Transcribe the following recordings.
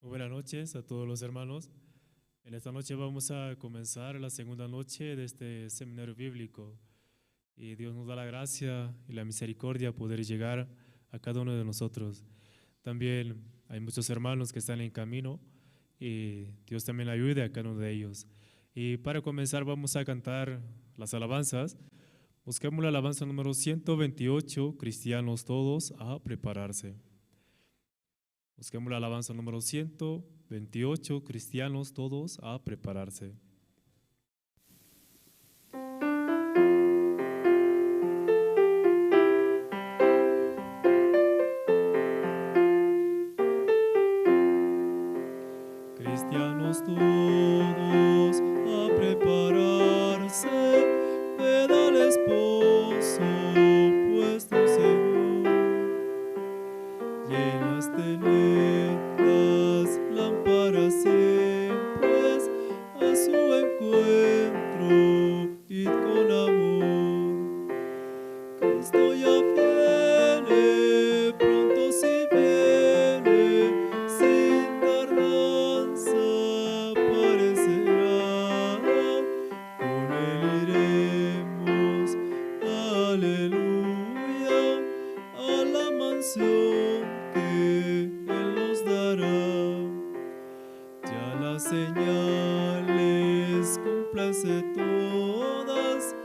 Buenas noches a todos los hermanos. En esta noche vamos a comenzar la segunda noche de este seminario bíblico. Y Dios nos da la gracia y la misericordia poder llegar a cada uno de nosotros. También hay muchos hermanos que están en camino y Dios también ayude a cada uno de ellos. Y para comenzar vamos a cantar las alabanzas. Busquemos la alabanza número 128, cristianos todos a prepararse. Busquemos la alabanza número 128, cristianos todos a prepararse. Cristianos todos a prepararse, ved al esposo vuestro Señor. Llenas de las lámparas siempre a su encuentro, id con amor. Cristo ya viene, pronto si viene, sin tardanza aparecerá. Con él iremos, aleluya, a la mansión que él nos dará. Ya las señales cúmplanse todas,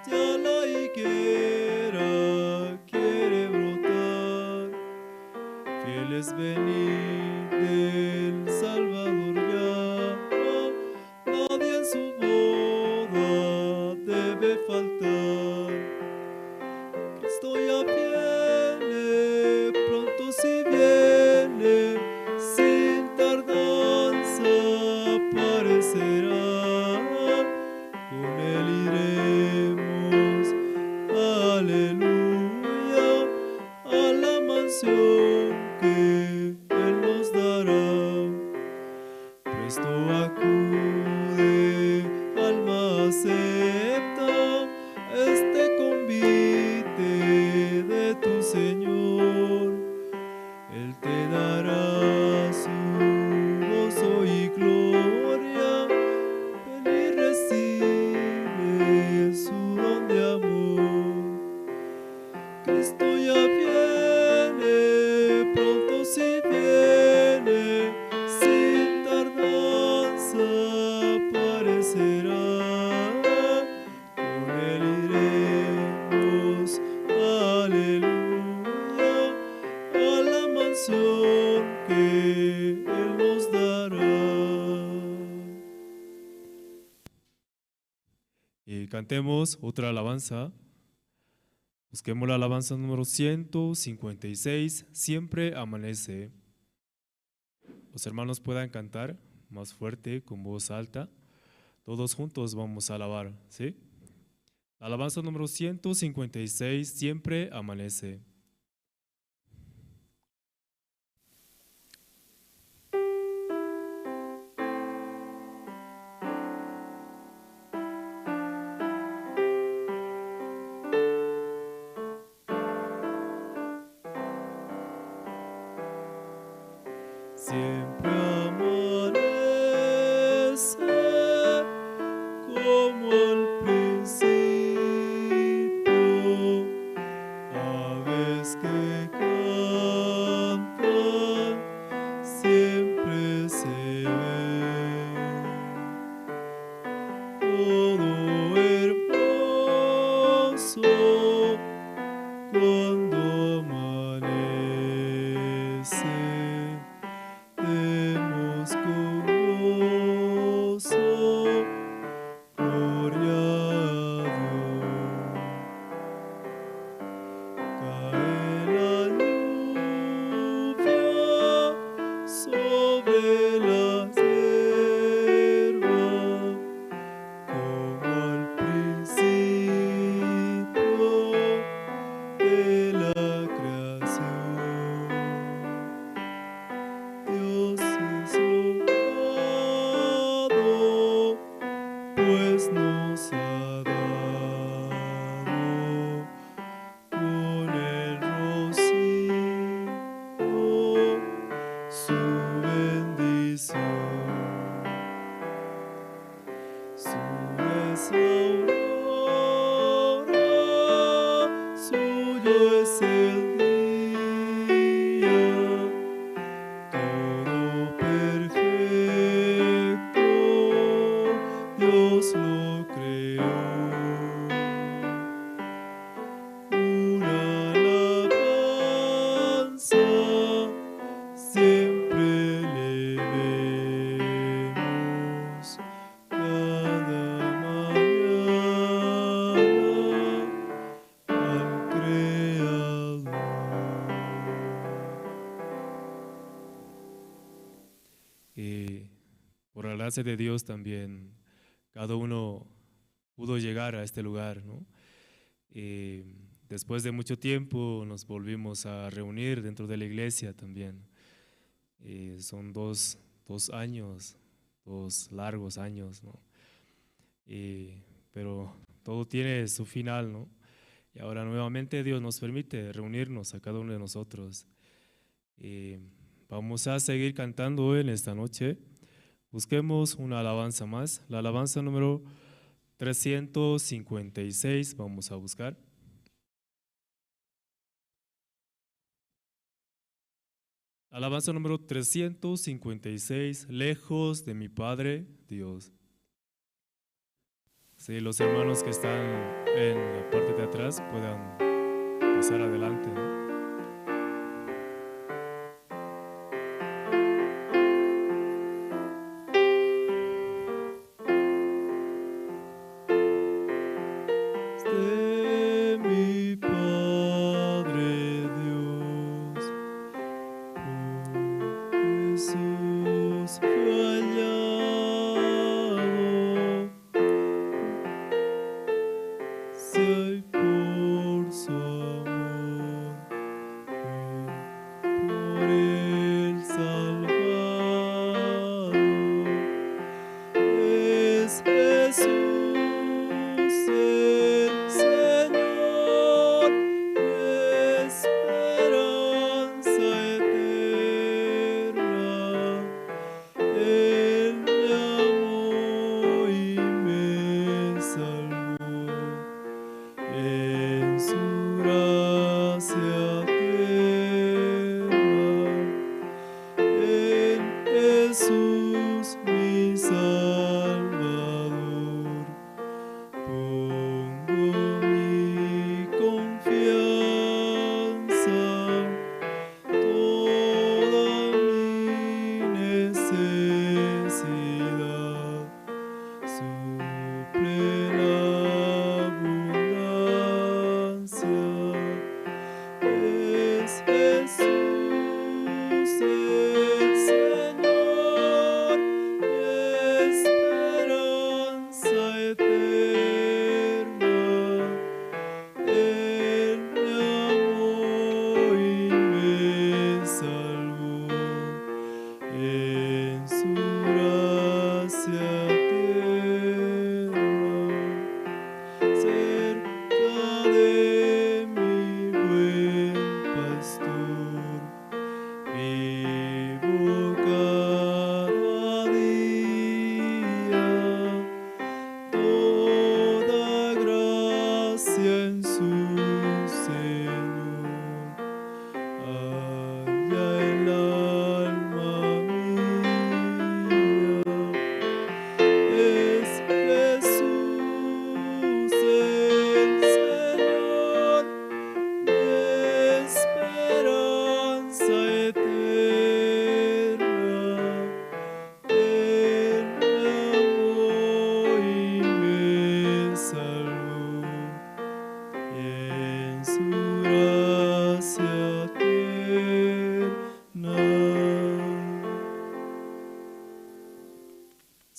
ya la higuera quiere brotar. Fieles venid del Salvador ya, nadie en su boda debe faltar. Cristo ya viene, pronto si viene, sin tardanza aparecerá. Con él iremos, aleluya, a la mansión que él nos dará. Presto acude, alma acepta este convite de tu Señor. Él te dará su gozo y gloria. Ven y recibe su don de amor. Cristo ya viene, pronto si viene, sin tardanza aparecerá. Con él iremos, aleluya, a la mansión que él nos dará. Y cantemos otra alabanza. Busquemos la alabanza número 156, siempre amanece. Los hermanos puedan cantar más fuerte, con voz alta. Todos juntos vamos a alabar, ¿sí? La alabanza número 156, siempre amanece. Siempre amanece como al principio, aves que cantan, siempre se ven. Todo hermoso cuando amanece. De por la gracia de Dios también cada uno pudo llegar a este lugar, ¿no? Después de mucho tiempo nos volvimos a reunir dentro de la iglesia también. Son dos años, 2 largos años, ¿no? Pero todo tiene su final, ¿no? Y ahora nuevamente Dios nos permite reunirnos a cada uno de nosotros. Vamos a seguir cantando hoy en esta noche. Busquemos una alabanza más, la alabanza número 356, vamos a buscar. Alabanza número 356, lejos de mi Padre Dios. Si los hermanos que están en la parte de atrás puedan pasar adelante, ¿no?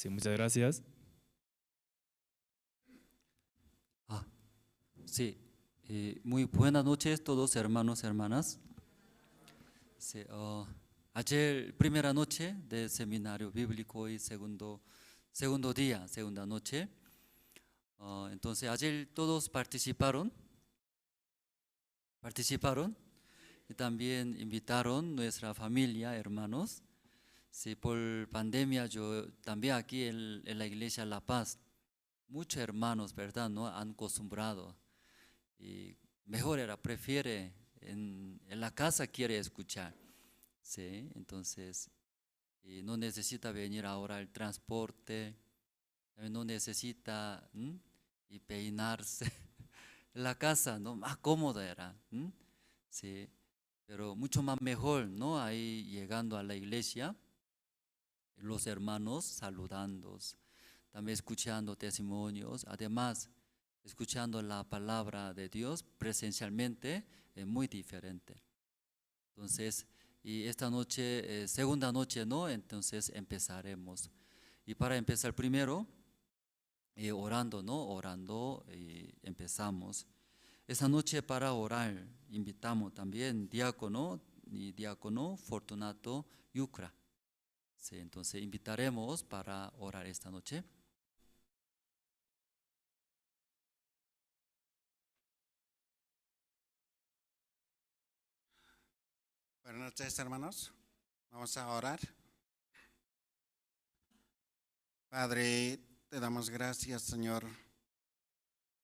Sí, muchas gracias. Sí, muy buenas noches todos hermanos, hermanas. Sí, ayer primera noche del seminario bíblico y segundo día, segunda noche. Entonces ayer todos participaron y también invitaron nuestra familia, hermanos. Sí, por pandemia yo también aquí en la iglesia La Paz, muchos hermanos, ¿verdad? No han acostumbrado y mejor prefiere en la casa quiere escuchar, ¿sí? Entonces y no necesita venir ahora al transporte, no necesita y peinarse. En la casa, ¿no? Más cómoda era, sí, pero mucho más mejor, ¿no? Ahí llegando a la iglesia, los hermanos saludando, también escuchando testimonios, además escuchando la palabra de Dios presencialmente es muy diferente. Entonces, y esta noche, segunda noche, ¿no? Entonces empezaremos. Y para empezar primero, orando, ¿no? Orando, empezamos. Esta noche para orar, invitamos también diácono y diácono Fortunato Yucra. Sí, entonces invitaremos para orar esta noche. Buenas noches, hermanos. Vamos a orar. Padre, te damos gracias, Señor,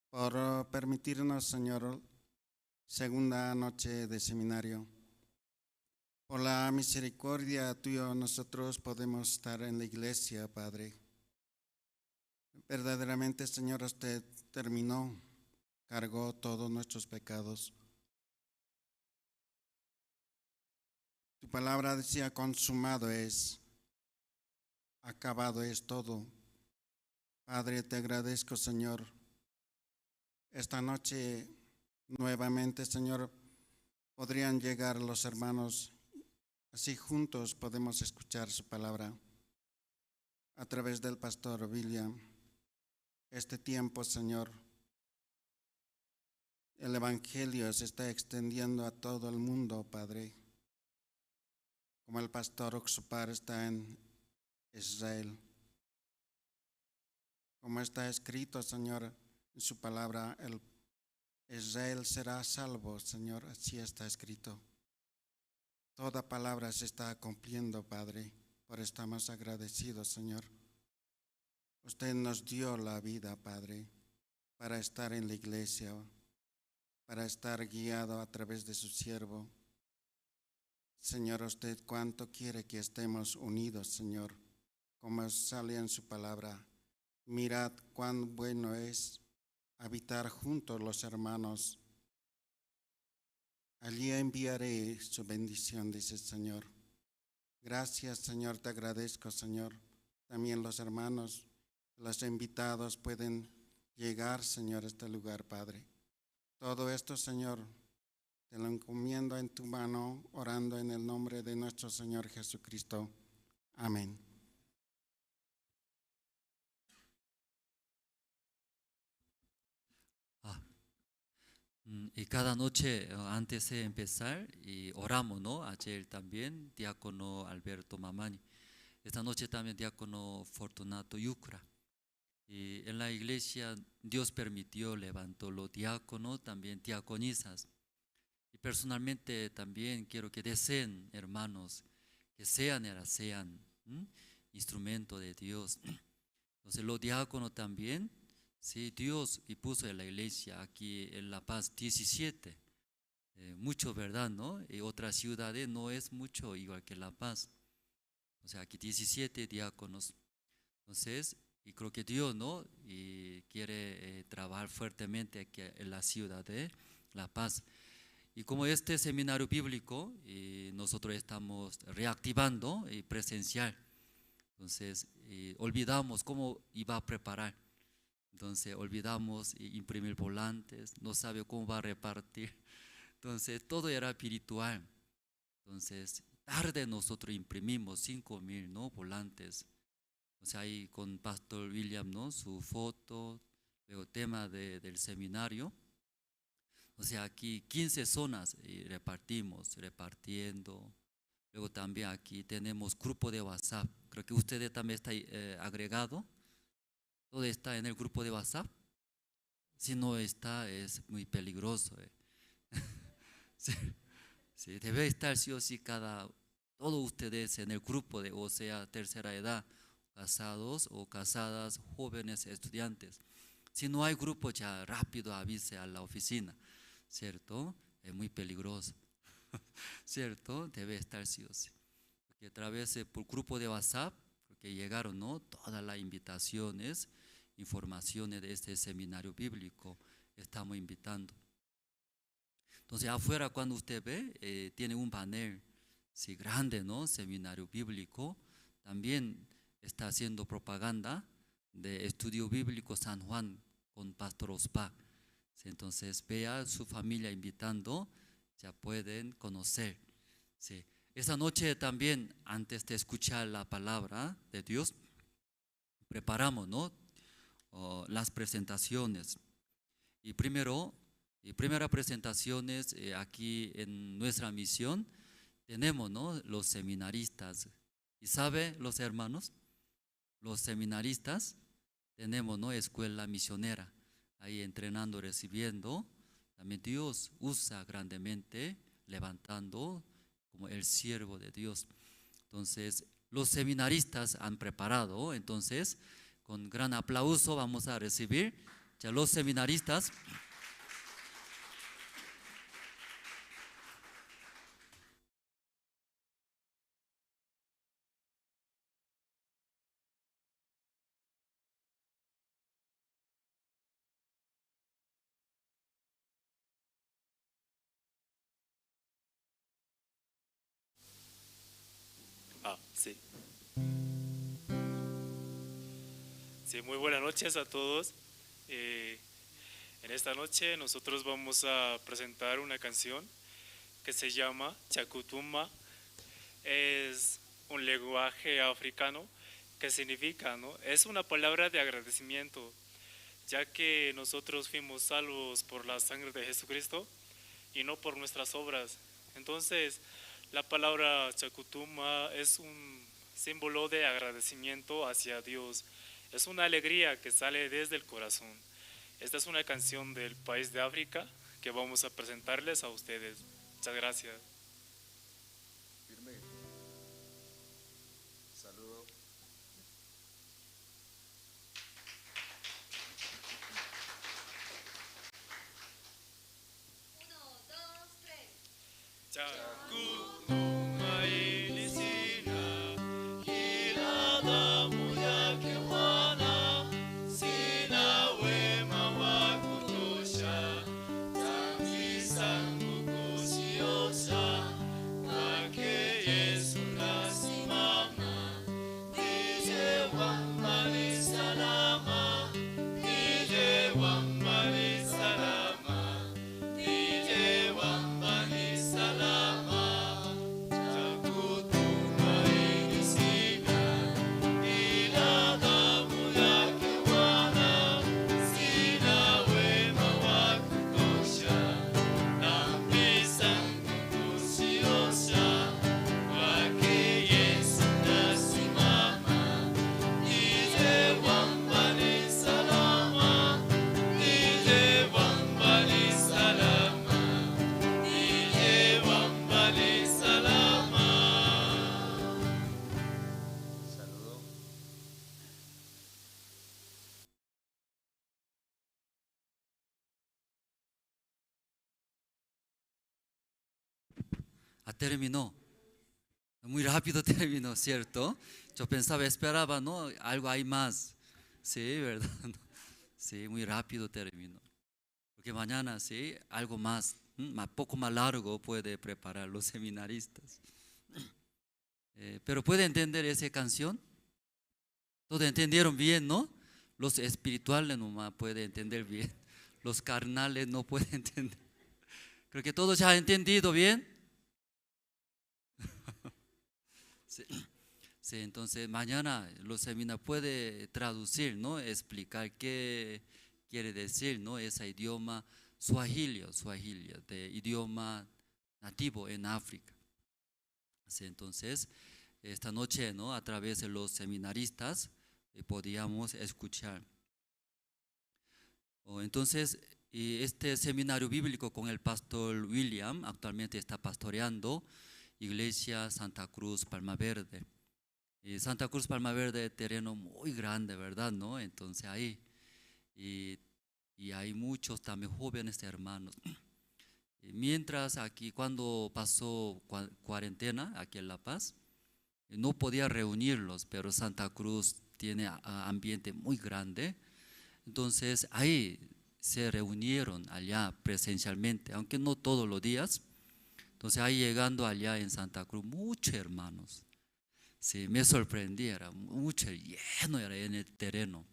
por permitirnos, Señor, segunda noche de seminario. Por la misericordia tuya, nosotros podemos estar en la iglesia, Padre. Verdaderamente, Señor, usted terminó, cargó todos nuestros pecados. Tu palabra decía, consumado es, acabado es todo. Padre, te agradezco, Señor. Esta noche, nuevamente, Señor, podrían llegar los hermanos, así juntos podemos escuchar su palabra a través del pastor William. Este tiempo, Señor, el evangelio se está extendiendo a todo el mundo, Padre. Como el pastor Oxupar está en Israel. Como está escrito, Señor, en su palabra, el Israel será salvo, Señor, así está escrito. Toda palabra se está cumpliendo, Padre, por estamos agradecidos, Señor. Usted nos dio la vida, Padre, para estar en la iglesia, para estar guiado a través de su siervo. Señor, usted cuánto quiere que estemos unidos, Señor, como sale en su palabra. Mirad cuán bueno es habitar juntos los hermanos. Allí enviaré su bendición, dice el Señor. Gracias, Señor, te agradezco, Señor. También los hermanos, los invitados pueden llegar, Señor, a este lugar, Padre. Todo esto, Señor, te lo encomiendo en tu mano, orando en el nombre de nuestro Señor Jesucristo. Amén. Y cada noche, antes de empezar, y oramos, ¿no? Ayer también, diácono Alberto Mamani. Esta noche también diácono Fortunato Yucra. Y en la iglesia Dios permitió, levantó los diáconos, también diaconisas. Y personalmente también quiero que deseen, hermanos, que sean instrumento de Dios. Entonces los diáconos también, sí, Dios y puso en la iglesia aquí en La Paz 17. Mucho, ¿verdad? ¿No? Y otras ciudades no es mucho igual que La Paz. O sea, aquí 17 diáconos. Entonces, y creo que Dios, ¿no? Y quiere trabajar fuertemente aquí en la ciudad de La Paz. Y como este seminario bíblico, nosotros estamos reactivando y presencial. Entonces, olvidamos cómo iba a preparar. Entonces, olvidamos imprimir volantes, no sabe cómo va a repartir. Entonces, todo era espiritual. Entonces, tarde nosotros imprimimos 5,000, ¿no? Volantes. O sea, ahí con Pastor William, ¿no? Su foto, luego tema del seminario. O sea, aquí 15 zonas repartiendo. Luego también aquí tenemos grupo de WhatsApp. Creo que ustedes también están agregado. Todo está en el grupo de WhatsApp. Si no está, es muy peligroso. Sí, sí, debe estar sí o sí todos ustedes en el grupo de, o sea, tercera edad, casados o casadas, jóvenes, estudiantes. Si no hay grupo, ya rápido avise a la oficina, ¿cierto? Es muy peligroso, ¿cierto? Debe estar sí o sí. Porque a través por grupo de WhatsApp, porque llegaron, ¿no? Todas las invitaciones, informaciones de este seminario bíblico, estamos invitando. Entonces afuera cuando usted ve, tiene un banner, sí, grande, ¿no? Seminario bíblico, también está haciendo propaganda de Estudio Bíblico San Juan con Pastor Ospa. ¿Sí? Entonces vea su familia invitando, ya pueden conocer. ¿Sí? Esta noche también, antes de escuchar la palabra de Dios, preparamos, ¿no? Las presentaciones. Y primera presentación es aquí en nuestra misión, tenemos, ¿no? Los seminaristas. ¿Y sabe, los hermanos? Los seminaristas tenemos, ¿no? Escuela misionera, ahí entrenando, recibiendo. También Dios usa grandemente, levantando como el siervo de Dios. Entonces, los seminaristas han preparado, entonces, con gran aplauso vamos a recibir ya los seminaristas. Sí. Sí, muy buenas noches a todos. En esta noche nosotros vamos a presentar una canción que se llama Chakutuma. Es un lenguaje africano que significa, ¿no? Es una palabra de agradecimiento, ya que nosotros fuimos salvos por la sangre de Jesucristo y no por nuestras obras. Entonces, la palabra Chakutuma es un símbolo de agradecimiento hacia Dios. Es una alegría que sale desde el corazón. Esta es una canción del país de África que vamos a presentarles a ustedes. Muchas gracias. Saludo. Chakutuma ilisina, hilada muya kewana, sina wema wa kutosha, dhambi zangu kuziosha, kwake Yesu nasimama, nije wamba ni salama, nije wamba ni salama, nije wamba ni salama. Chakutuma ilisina, ila damu yake Bwana, sina wema wa kutosha, dhambi zangu kuziosha, kwake Yesu nasimama, nije wamba ni salama, nije wamba ni salama, nije wamba ni salama. Saludo. Terminó. Muy rápido terminó, ¿cierto? Yo pensaba, esperaba, ¿no? Algo hay más. Sí, ¿verdad? Sí, muy rápido terminó. Porque mañana, sí, algo más, poco más largo puede preparar los seminaristas. Pero ¿puede entender esa canción? Todos entendieron bien, ¿no? Los espirituales nomás pueden entender bien. Los carnales no pueden entender. Creo que todos ya han entendido bien. Sí, sí, entonces mañana los seminarios puede traducir, ¿no? Explicar qué quiere decir, ¿no? Ese idioma Swahili, de idioma nativo en África. Sí, entonces, esta noche, ¿no? A través de los seminaristas podíamos escuchar. Entonces, y este seminario bíblico con el pastor William actualmente está pastoreando Iglesia Santa Cruz Palma Verde. Y Santa Cruz Palma Verde, terreno muy grande, ¿verdad? ¿No? Entonces ahí, y hay muchos también jóvenes hermanos. Y mientras aquí, cuando pasó cuarentena aquí en La Paz, no podía reunirlos, pero Santa Cruz tiene ambiente muy grande. Entonces ahí se reunieron allá presencialmente, aunque no todos los días. Entonces ahí llegando allá en Santa Cruz, muchos hermanos. Sí, me sorprendía, era mucho, lleno era en el terreno.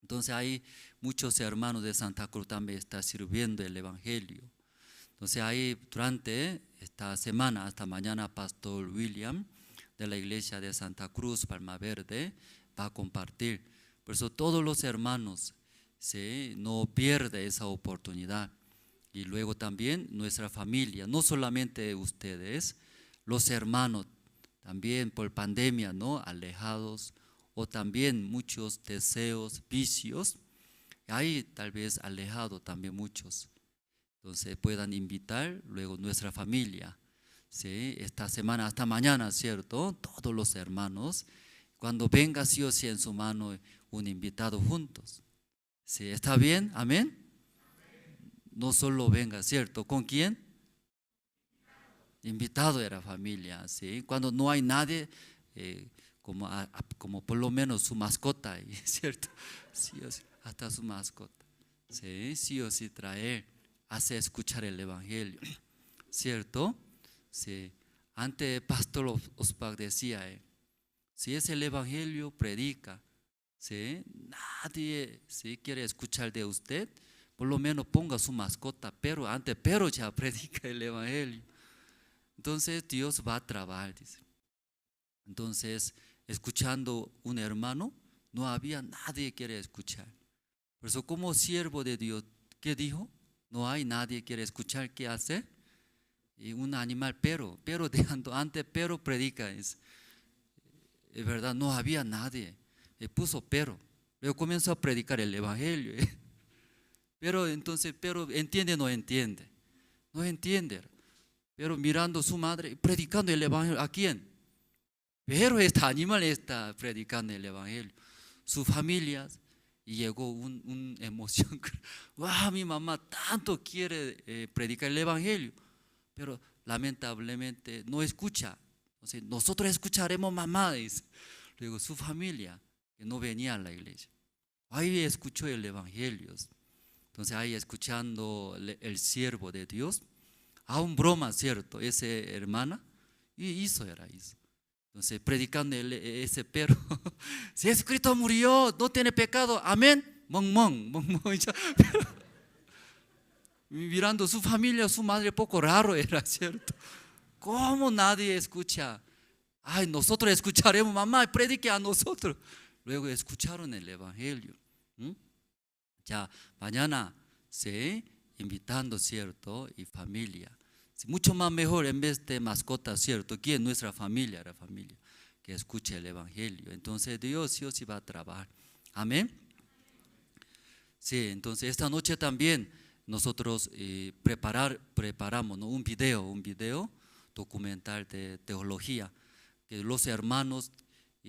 Entonces ahí muchos hermanos de Santa Cruz también están sirviendo el Evangelio. Entonces ahí durante esta semana, hasta mañana, Pastor William de la iglesia de Santa Cruz, Palma Verde, va a compartir. Por eso todos los hermanos, ¿sí?, no pierdan esa oportunidad. Y luego también nuestra familia, no solamente ustedes, los hermanos también por pandemia, ¿no?, alejados, o también muchos deseos, vicios, hay tal vez alejados también muchos. Entonces puedan invitar luego nuestra familia, ¿sí?, esta semana hasta mañana, ¿cierto? Todos los hermanos, cuando venga sí o sí en su mano un invitado juntos. ¿Sí? ¿Está bien? ¿Amén? No solo venga, ¿cierto? ¿Con quién? Invitado era familia, ¿sí? Cuando no hay nadie, como por lo menos su mascota, ¿cierto? Sí o sí, hasta su mascota, ¿sí? Sí o sí traer, hace escuchar el evangelio, ¿cierto? Sí. Antes Pastor Ospak decía, si es el evangelio, predica, ¿sí? Nadie, ¿sí?, quiere escuchar de usted, por lo menos ponga su mascota, pero ya predica el evangelio. Entonces Dios va a trabajar, dice. Entonces, escuchando un hermano, no había nadie que quiere escuchar. Por eso, como siervo de Dios, ¿qué dijo? No hay nadie que quiere escuchar, ¿qué hace? Y un animal, pero dejando antes, pero predica. Es verdad, no había nadie. Puso pero. Luego comenzó a predicar el evangelio. Pero entonces, entiende o no entiende. No entiende. Pero mirando a su madre, predicando el evangelio. ¿A quién? Pero este animal está predicando el evangelio. Su familia, y llegó una emoción. ¡Wow! Mi mamá tanto quiere predicar el evangelio, pero lamentablemente no escucha. Entonces, nosotros escucharemos, mamá, dice. Luego su familia, que no venía a la iglesia, ahí escuchó el evangelio. Entonces ahí escuchando el siervo de Dios, a un broma, ¿cierto? Esa hermana, y hizo. Entonces predicando ese perro, si Jesucristo murió, no tiene pecado, amén, mon. Mirando su familia, su madre, poco raro era, ¿cierto? ¿Cómo nadie escucha? Ay, nosotros escucharemos, mamá, predique a nosotros. Luego escucharon el evangelio. Ya, mañana, ¿sí?, invitando, ¿cierto? Y familia. Sí, mucho más mejor en vez de mascota, ¿cierto? ¿Quién? Nuestra familia, la familia, que escuche el evangelio. Entonces Dios sí o sí va a trabajar. Amén. Sí, entonces esta noche también nosotros preparamos, ¿no?, un video documental de teología, que los hermanos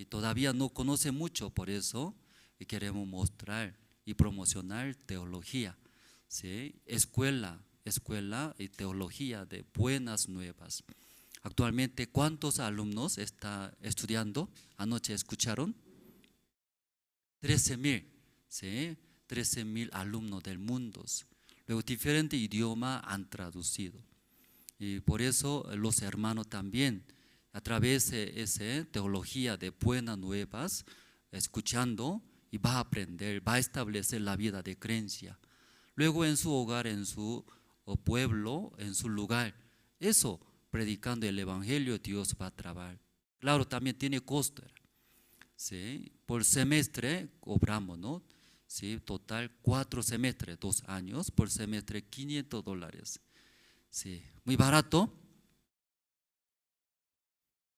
todavía no conocen mucho, por eso queremos mostrar y promocionar teología, ¿sí? Escuela y teología de buenas nuevas. Actualmente, ¿cuántos alumnos está estudiando? Anoche escucharon 13,000, ¿sí? 13,000 alumnos del mundo. Luego diferentes idiomas han traducido. Y por eso los hermanos también, a través de esa teología de buenas nuevas, escuchando, y va a aprender, va a establecer la vida de creencia. Luego en su hogar, en su pueblo, en su lugar, eso, predicando el evangelio, Dios va a trabajar. Claro, también tiene costo, ¿sí? Por semestre cobramos, ¿no? ¿Sí? Total 4 semestres, 2 años, por semestre $500. Sí, muy barato.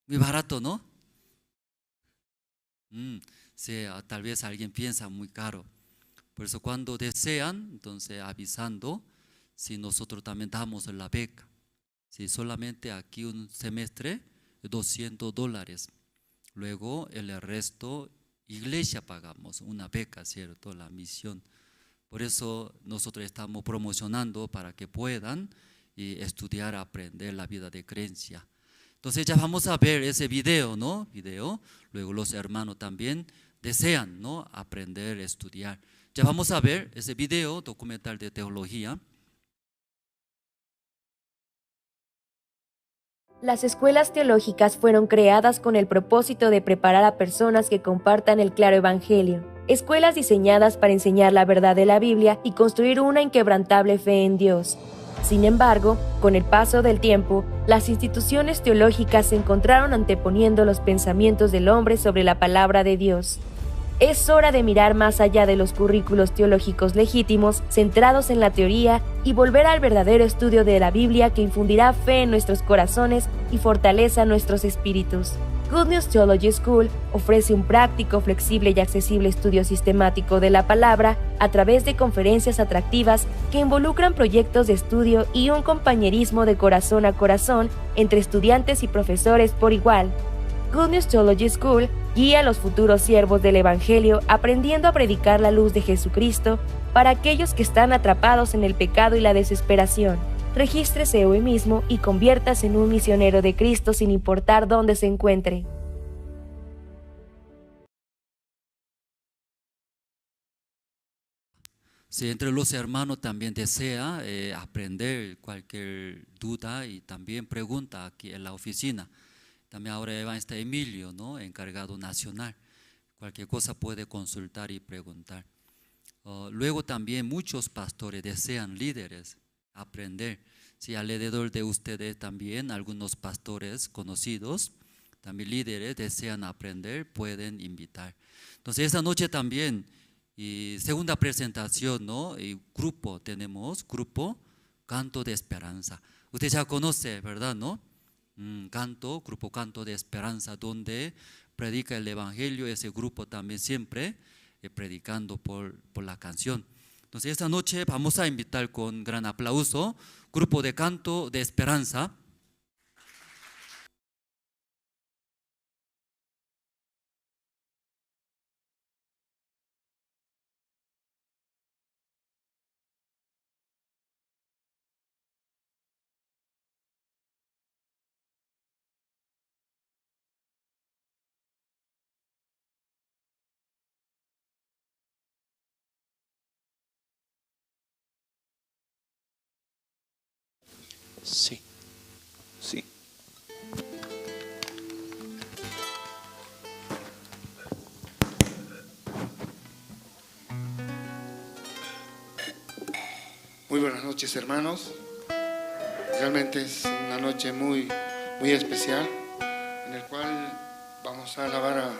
Muy barato, ¿no? Sí, tal vez alguien piensa muy caro. Por eso cuando desean, entonces avisando, si nosotros también damos la beca. Si solamente aquí un semestre, $200. Luego el resto, iglesia pagamos una beca, ¿cierto? La misión. Por eso nosotros estamos promocionando para que puedan estudiar, aprender la vida de creencia. Entonces ya vamos a ver ese video, ¿no? Luego los hermanos también desean, ¿no?, aprender, estudiar. Ya vamos a ver ese video documental de teología. Las escuelas teológicas fueron creadas con el propósito de preparar a personas que compartan el claro evangelio. Escuelas diseñadas para enseñar la verdad de la Biblia y construir una inquebrantable fe en Dios. Sin embargo, con el paso del tiempo, las instituciones teológicas se encontraron anteponiendo los pensamientos del hombre sobre la palabra de Dios. Es hora de mirar más allá de los currículos teológicos legítimos, centrados en la teoría, y volver al verdadero estudio de la Biblia que infundirá fe en nuestros corazones y fortaleza nuestros espíritus. Good News Theology School ofrece un práctico, flexible y accesible estudio sistemático de la palabra a través de conferencias atractivas que involucran proyectos de estudio y un compañerismo de corazón a corazón entre estudiantes y profesores por igual. Good News Theology School guía a los futuros siervos del Evangelio aprendiendo a predicar la luz de Jesucristo para aquellos que están atrapados en el pecado y la desesperación. Regístrese hoy mismo y conviértase en un misionero de Cristo sin importar dónde se encuentre. Si entre los hermanos también desea aprender cualquier duda y también pregunta aquí en la oficina. También ahora va a estar Emilio, ¿no? Encargado nacional. Cualquier cosa puede consultar y preguntar. Luego también muchos pastores desean líderes aprender. Si alrededor de ustedes también algunos pastores conocidos, también líderes desean aprender, pueden invitar. Entonces esta noche también, y segunda presentación, ¿no? Y tenemos grupo Canto de Esperanza. Usted ya conoce, ¿verdad? ¿No? Grupo Canto de Esperanza, donde predica el Evangelio. Ese grupo también siempre predicando por la canción. Entonces esta noche vamos a invitar con gran aplauso grupo de Canto de Esperanza. Sí, sí. Muy buenas noches, hermanos. Realmente es una noche muy especial en el cual vamos a alabar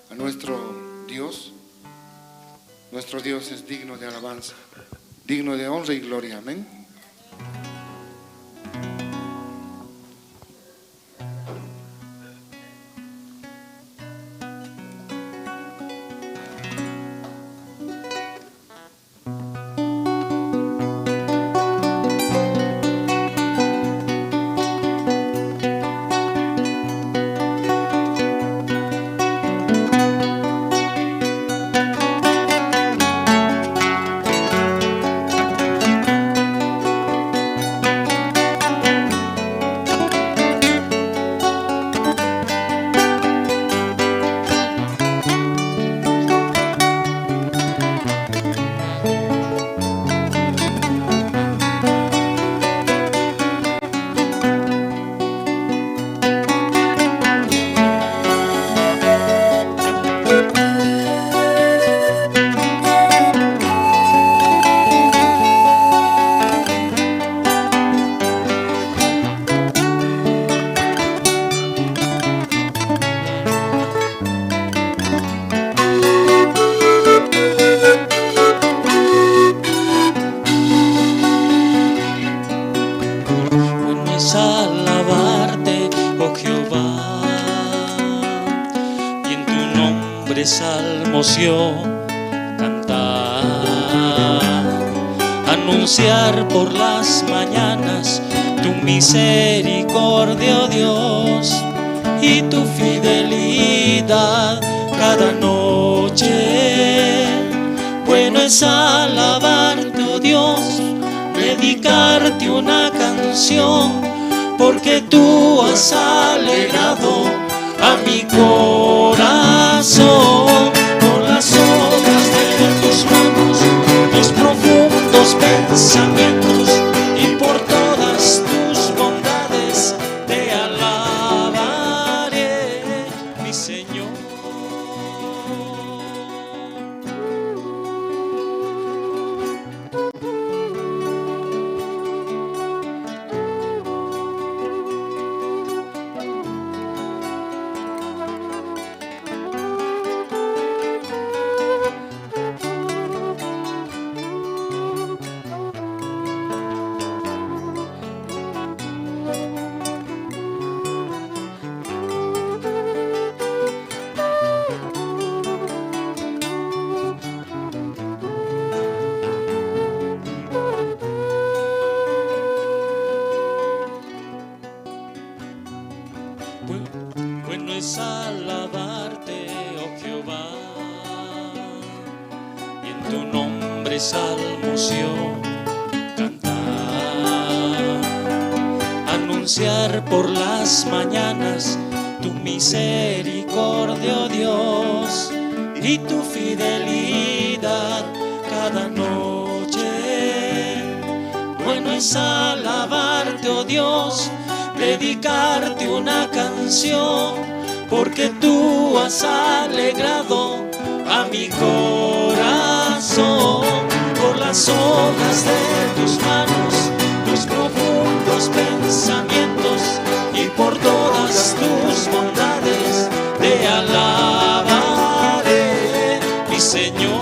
a nuestro Dios. Nuestro Dios es digno de alabanza, digno de honra y gloria. Amén. Salmos yo cantar, anunciar por las mañanas tu misericordia, oh Dios, y tu fidelidad cada noche. Bueno es alabarte, oh Dios, dedicarte una canción, porque tú has alegrado a mi corazón con las obras de tus manos, mis profundos pensamientos, y por todas tus bondades te alabaré, mi Señor. salmos yo cantar, anunciar por las mañanas tu misericordia, oh Dios, y tu fidelidad cada noche. Bueno es alabarte, oh Dios, dedicarte una canción, porque tú has alegrado a mi corazón. Por las obras de tus manos, tus profundos pensamientos, y por todas tus bondades te alabaré, mi Señor.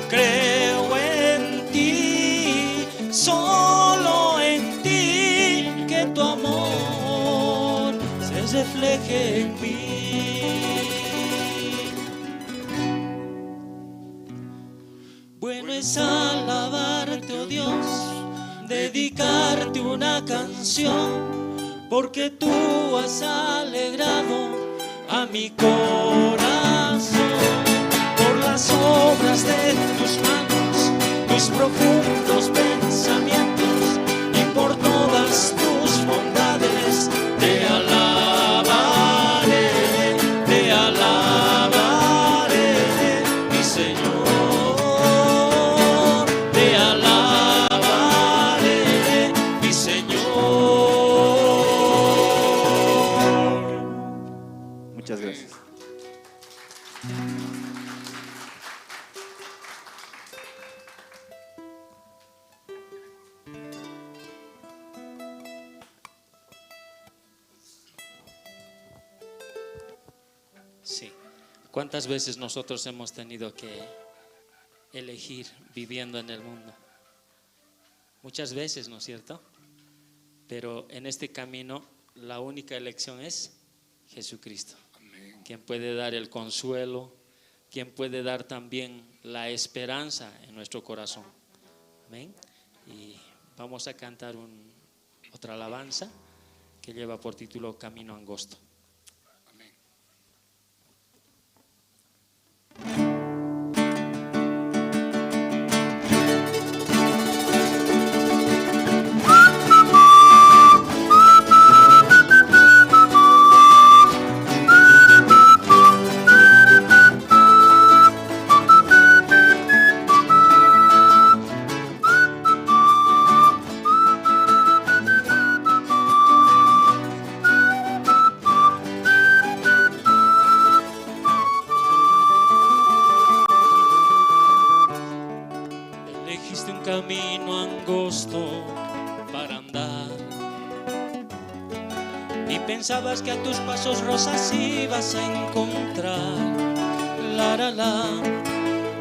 Creo en ti, solo en ti, que tu amor se refleje en mí. Bueno es alabarte, oh Dios, dedicarte una canción, porque tú has alegrado a mi corazón. Por las obras de tus manos, tus profundos pensamientos, y por todas tus bondades te alabaré, mi Señor, te alabaré, mi Señor. Muchas gracias. Sí. ¿Cuántas veces nosotros hemos tenido que elegir viviendo en el mundo? Muchas veces, ¿no es cierto? Pero en este camino la única elección es Jesucristo. Amén. Quien puede dar el consuelo, quien puede dar también la esperanza en nuestro corazón. Amén. Y vamos a cantar otra alabanza que lleva por título Camino Angosto. Elegiste un camino angosto para andar y pensabas que a tus pasos rosas ibas a encontrar.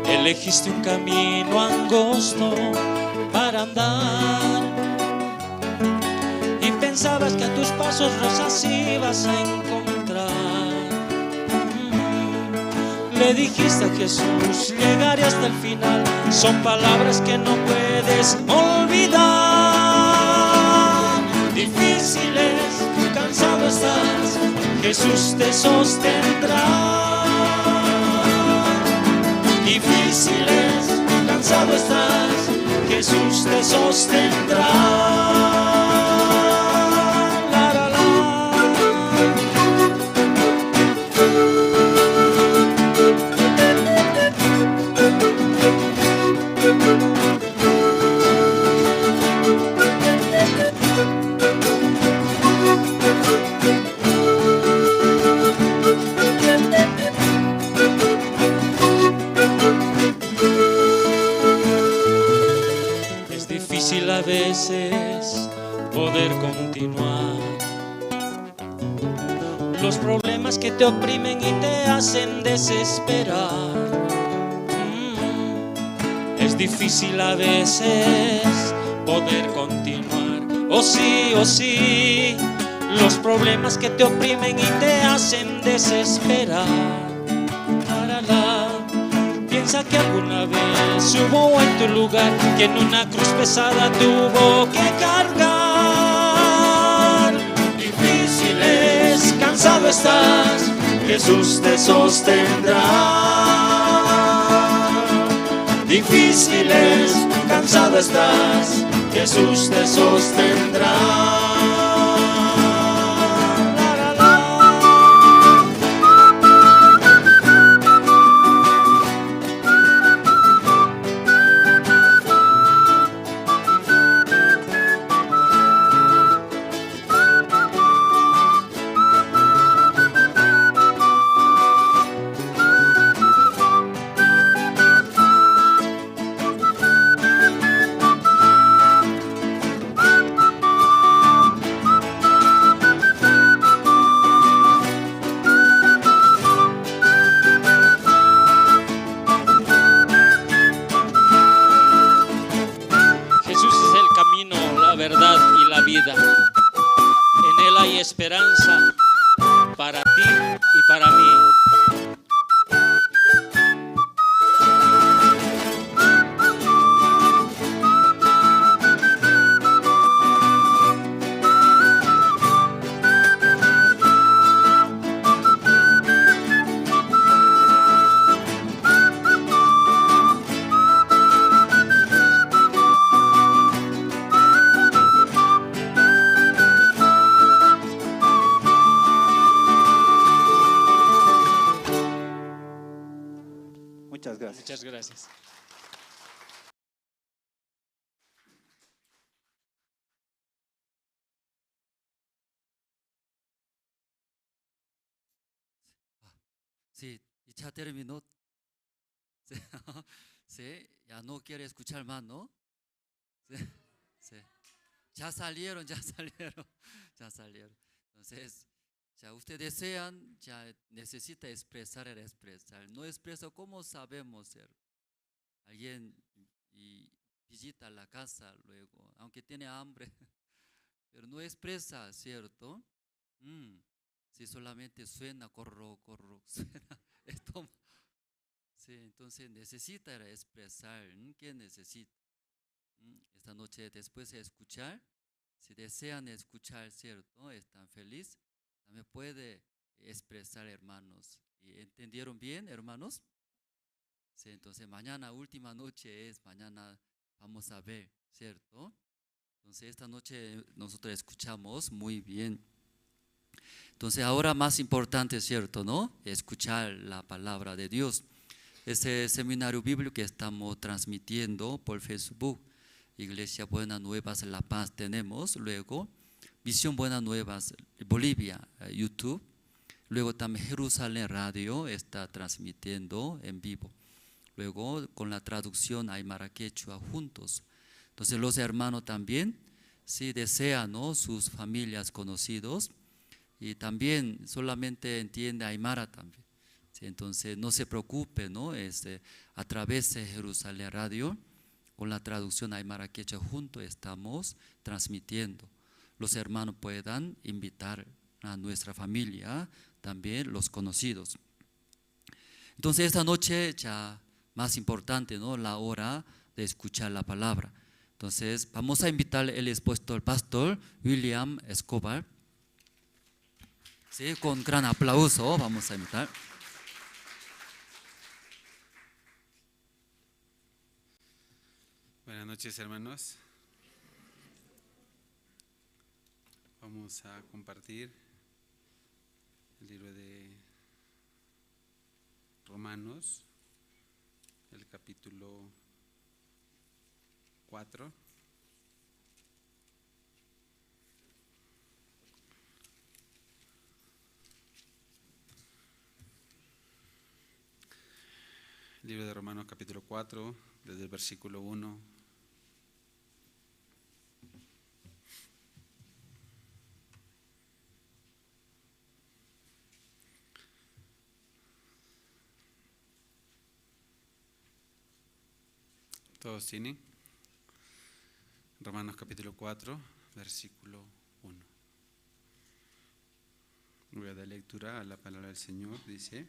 Elegiste un camino angosto para andar y pensabas que a tus pasos rosas ibas a encontrar. Le dijiste a Jesús, llegaré hasta el final. Son palabras que no puedes olvidar. Difíciles, cansado estás, Jesús te sostendrá. Difíciles, cansado estás, Jesús te sostendrá. Es difícil a veces poder continuar los problemas que te oprimen y te hacen desesperar. Es difícil a veces poder continuar. Oh sí, los problemas que te oprimen y te hacen desesperar. Piensa que alguna vez hubo en tu lugar quien una cruz pesada tuvo que cargar. Difícil es, cansado estás, Jesús te sostendrá. Difícil es, cansado estás, Jesús te sostendrá. Esperanza para ti y para mí. Muchas gracias. Muchas gracias. Sí, y ya terminó. Sí, ya no quiere escuchar más, ¿no? Sí, sí. Ya salieron, ya salieron. Entonces, ya ustedes desean, ya necesita expresar. No expresa, ¿cómo sabemos ser? Alguien y visita la casa luego, aunque tiene hambre, pero no expresa, ¿cierto? Si solamente suena, corro, suena, esto. Sí, entonces necesita expresar. ¿Qué necesita? Esta noche después de escuchar, si desean escuchar, ¿cierto? Están felices, también puede expresar, hermanos. ¿Entendieron bien, hermanos? Sí, entonces mañana, última noche mañana vamos a ver, ¿cierto? Entonces esta noche nosotros escuchamos muy bien. Entonces ahora más importante, ¿cierto? ¿No? Escuchar la palabra de Dios. Este seminario bíblico que estamos transmitiendo por Facebook, Iglesia Buenas Nuevas La Paz tenemos, luego Visión Buenas Nuevas Bolivia, YouTube, luego también Jerusalén Radio está transmitiendo en vivo, luego con la traducción Aymara Quechua juntos. Entonces los hermanos también, si desean, ¿no? Sus familias conocidos, y también solamente entiende Aymara también. ¿Sí? Entonces no se preocupe, ¿no? A través de Jerusalén Radio, con la traducción Aymara Quechua juntos estamos transmitiendo. Los hermanos puedan invitar a nuestra familia, también los conocidos. Entonces esta noche ya más importante, ¿no? La hora de escuchar la palabra. Entonces vamos a invitar el expuesto al pastor William Escobar. Sí, con gran aplauso vamos a invitar. Buenas noches, hermanos. Vamos a compartir el libro de Romanos, el capítulo 4. El libro de Romanos, capítulo 4, desde el versículo 1. Todos tienen. Romanos capítulo 4, versículo 1. Voy a dar lectura a la palabra del Señor. Dice: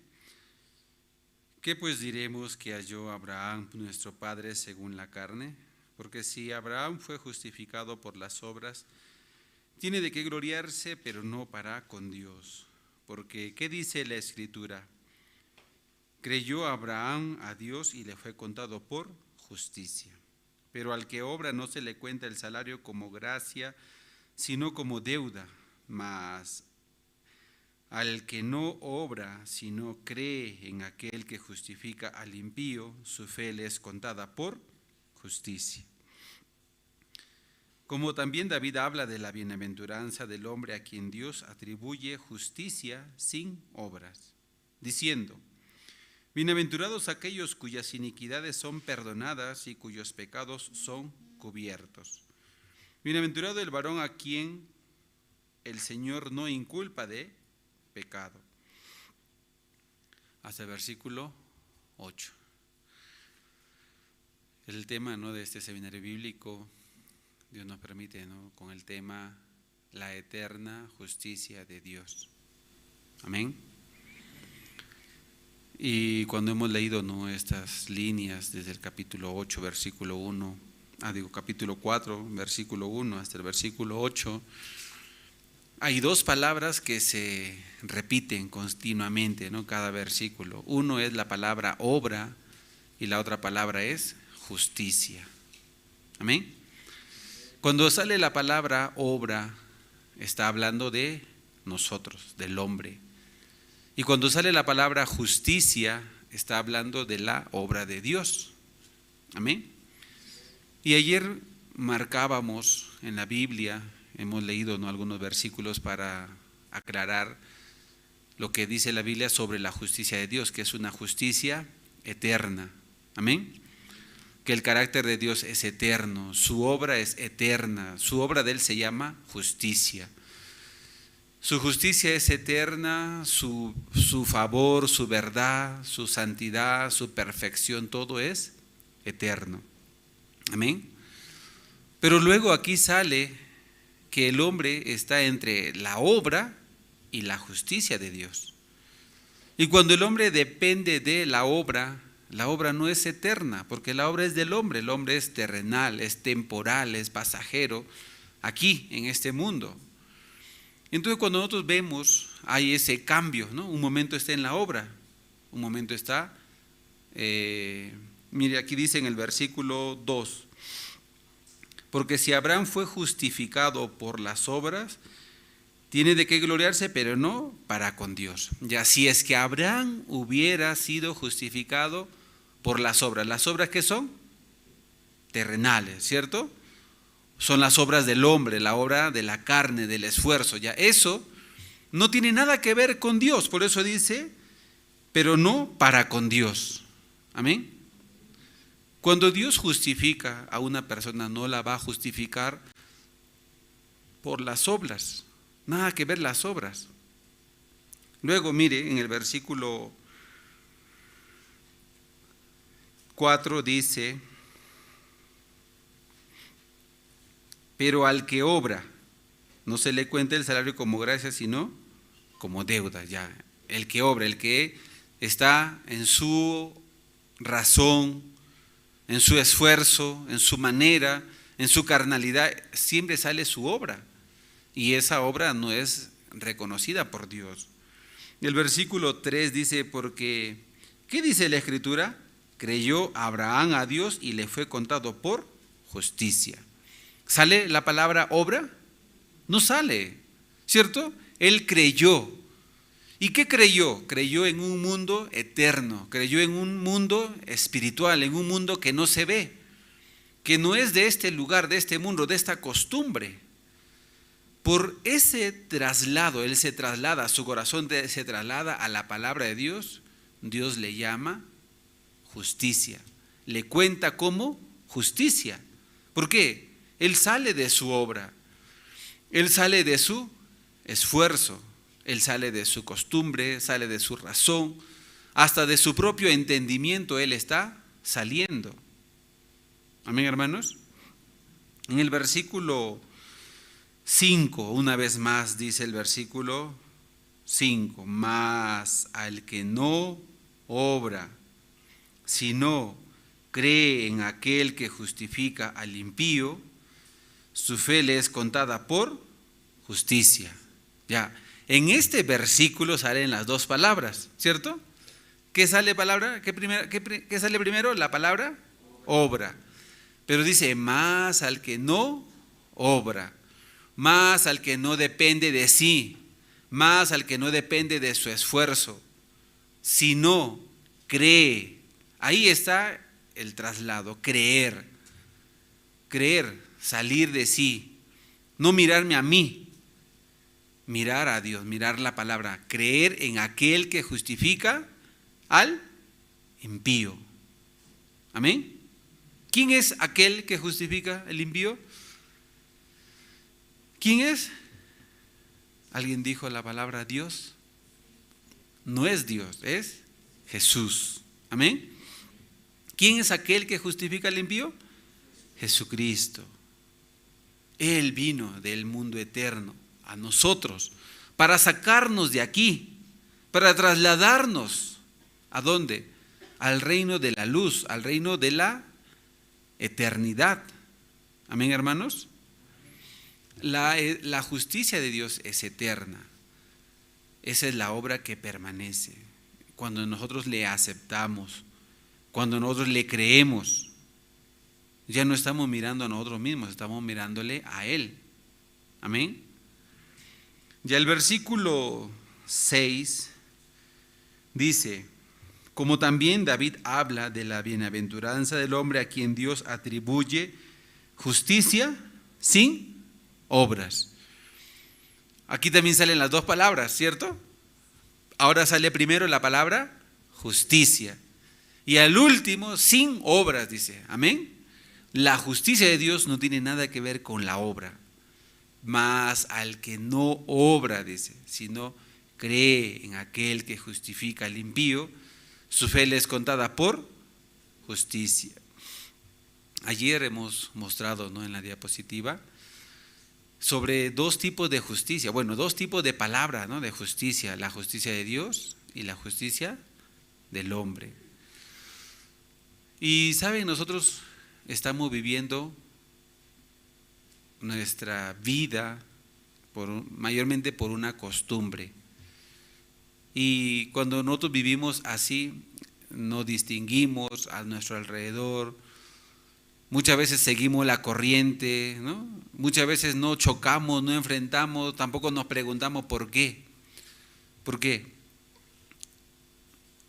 ¿qué pues diremos que halló Abraham, nuestro padre, según la carne? Porque si Abraham fue justificado por las obras, tiene de qué gloriarse, pero no para con Dios. Porque, ¿qué dice la Escritura? Creyó Abraham a Dios y le fue contado por justicia. Pero al que obra no se le cuenta el salario como gracia, sino como deuda. Mas al que no obra, sino cree en aquel que justifica al impío, su fe le es contada por justicia. Como también David habla de la bienaventuranza del hombre a quien Dios atribuye justicia sin obras, diciendo: bienaventurados aquellos cuyas iniquidades son perdonadas y cuyos pecados son cubiertos. Bienaventurado el varón a quien el Señor no inculpa de pecado. Hasta el versículo 8. El tema, ¿no?, de este seminario bíblico, Dios nos permite, ¿no?, con el tema la eterna justicia de Dios. Amén. Y cuando hemos leído, ¿no?, estas líneas desde el capítulo 8, versículo 1, capítulo 4, versículo 1 hasta el versículo 8, hay dos palabras que se repiten continuamente, ¿no?, cada versículo. Uno es la palabra obra y la otra palabra es justicia. Amén. Cuando sale la palabra obra, está hablando de nosotros, del hombre. Y cuando sale la palabra justicia, está hablando de la obra de Dios. Amén. Y ayer marcábamos en la Biblia, hemos leído, ¿no?, algunos versículos para aclarar lo que dice la Biblia sobre la justicia de Dios, que es una justicia eterna. Amén. Que el carácter de Dios es eterno, su obra es eterna, su obra de Él se llama justicia. Su justicia es eterna, su favor, su verdad, su santidad, su perfección, todo es eterno. Amén. Pero luego aquí sale que el hombre está entre la obra y la justicia de Dios. Y cuando el hombre depende de la obra no es eterna, porque la obra es del hombre, el hombre es terrenal, es temporal, es pasajero, aquí en este mundo. Entonces cuando nosotros vemos, hay ese cambio, ¿no? Un momento está en la obra, un momento está, mire, aquí dice en el versículo 2, porque si Abraham fue justificado por las obras, tiene de qué gloriarse, pero no para con Dios. Ya si es que Abraham hubiera sido justificado por las obras ¿qué son? Terrenales, ¿cierto? Son las obras del hombre, la obra de la carne, del esfuerzo. Ya eso no tiene nada que ver con Dios, por eso dice, pero no para con Dios. Amén. Cuando Dios justifica a una persona, no la va a justificar por las obras, nada que ver las obras. Luego mire, en el versículo 4 dice: pero al que obra no se le cuenta el salario como gracia, sino como deuda. Ya, el que obra, el que está en su razón, en su esfuerzo, en su manera, en su carnalidad, siempre sale su obra. Y esa obra no es reconocida por Dios. El versículo 3 dice: porque, ¿qué dice la Escritura? Creyó Abraham a Dios y le fue contado por justicia. ¿Sale la palabra obra? No sale, ¿cierto? Él creyó. ¿Y qué creyó? Creyó en un mundo eterno, creyó en un mundo espiritual, en un mundo que no se ve, que no es de este lugar, de este mundo, de esta costumbre. Por ese traslado, él se traslada, su corazón se traslada a la palabra de Dios, Dios le llama justicia, le cuenta como justicia. ¿Por qué? Él sale de su obra, él sale de su esfuerzo, él sale de su costumbre, sale de su razón, hasta de su propio entendimiento él está saliendo. Amén, hermanos. En el versículo 5, una vez más dice el versículo 5, mas al que no obra, sino cree en aquel que justifica al impío, su fe le es contada por justicia. Ya, en este versículo salen las dos palabras, ¿cierto? ¿Qué sale palabra? ¿Qué sale primero? La palabra obra. Pero dice, más al que no obra, más al que no depende de sí, más al que no depende de su esfuerzo, sino cree. Ahí está el traslado, creer, salir de sí, no mirarme a mí, mirar a Dios, mirar la palabra, creer en aquel que justifica al impío. Amén. ¿Quién es aquel que justifica el impío? ¿Quién es? ¿Alguien dijo la palabra Dios? No es Dios, es Jesús. Amén. ¿Quién es aquel que justifica al impío? Jesucristo. Él vino del mundo eterno a nosotros para sacarnos de aquí, para trasladarnos. ¿A dónde? Al reino de la luz, al reino de la eternidad. Amén, hermanos. La justicia de Dios es eterna. Esa es la obra que permanece. Cuando nosotros le aceptamos, cuando nosotros le creemos, ya no estamos mirando a nosotros mismos, estamos mirándole a Él. Amén. Ya el versículo 6 dice, como también David habla de la bienaventuranza del hombre a quien Dios atribuye justicia sin obras. Aquí también salen las dos palabras, ¿cierto? Ahora sale primero la palabra justicia y al último sin obras, dice. Amén. La justicia de Dios no tiene nada que ver con la obra, mas al que no obra, dice, sino cree en aquel que justifica al impío, su fe le es contada por justicia. Ayer hemos mostrado, ¿no?, en la diapositiva sobre dos tipos de justicia, bueno, dos tipos de palabra, ¿no?, de justicia, la justicia de Dios y la justicia del hombre. Y saben, nosotros estamos viviendo nuestra vida mayormente por una costumbre. Y cuando nosotros vivimos así, no distinguimos a nuestro alrededor, muchas veces seguimos la corriente, ¿no? Muchas veces no chocamos, no enfrentamos, tampoco nos preguntamos por qué. ¿Por qué?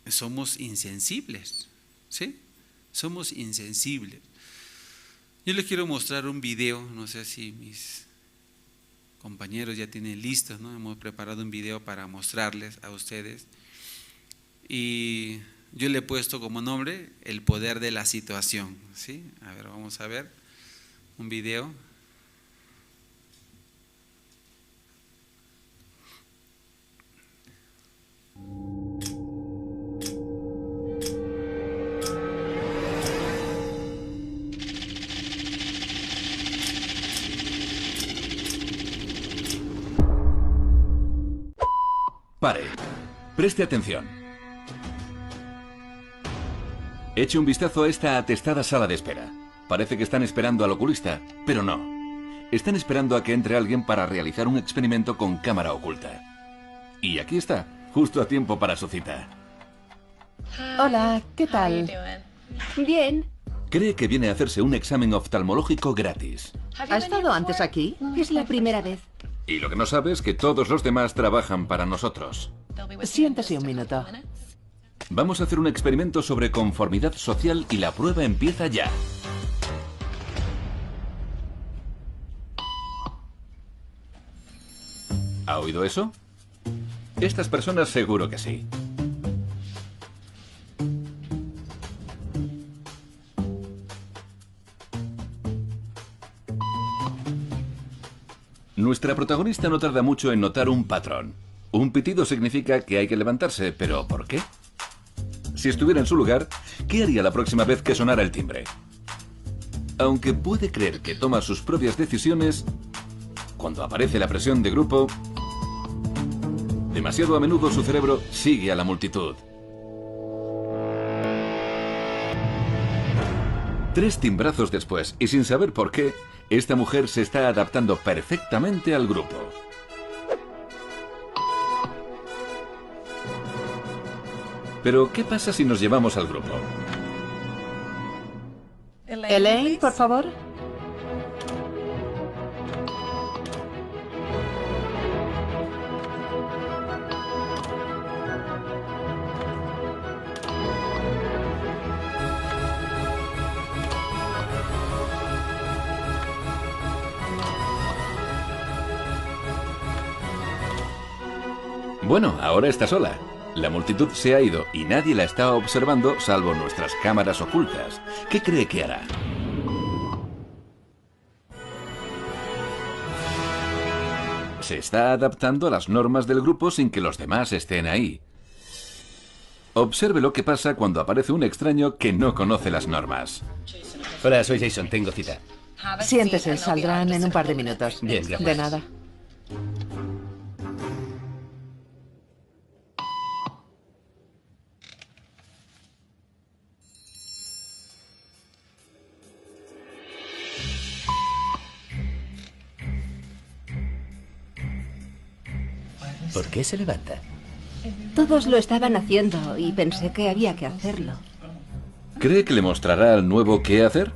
Somos insensibles, ¿sí? Somos insensibles. Yo les quiero mostrar un video, no sé si mis compañeros ya tienen listos, ¿no? Hemos preparado un video para mostrarles a ustedes y yo le he puesto como nombre el poder de la situación, ¿sí? A ver, vamos a ver un video. Pare. Preste atención. Eche un vistazo a esta atestada sala de espera. Parece que están esperando al oculista, pero no. Están esperando a que entre alguien para realizar un experimento con cámara oculta. Y aquí está, justo a tiempo para su cita. Hola, ¿qué tal? Bien. Cree que viene a hacerse un examen oftalmológico gratis. ¿Ha estado antes aquí? Es la primera vez. Y lo que no sabe es que todos los demás trabajan para nosotros. Siéntese un minuto. Vamos a hacer un experimento sobre conformidad social y la prueba empieza ya. ¿Ha oído eso? Estas personas seguro que sí. Nuestra protagonista no tarda mucho en notar un patrón. Un pitido significa que hay que levantarse, pero ¿por qué? Si estuviera en su lugar, ¿qué haría la próxima vez que sonara el timbre? Aunque puede creer que toma sus propias decisiones, cuando aparece la presión de grupo, demasiado a menudo su cerebro sigue a la multitud. 3 timbrazos después, y sin saber por qué, esta mujer se está adaptando perfectamente al grupo. Pero, ¿qué pasa si nos llevamos al grupo? Elaine, por favor. Bueno, ahora está sola. La multitud se ha ido y nadie la está observando salvo nuestras cámaras ocultas. ¿Qué cree que hará? Se está adaptando a las normas del grupo sin que los demás estén ahí. Observe lo que pasa cuando aparece un extraño que no conoce las normas. Hola, soy Jason, tengo cita. Siéntese, saldrán en un par de minutos. Bien, gracias. De nada. ¿Por qué se levanta? Todos lo estaban haciendo y pensé que había que hacerlo. ¿Cree que le mostrará al nuevo qué hacer?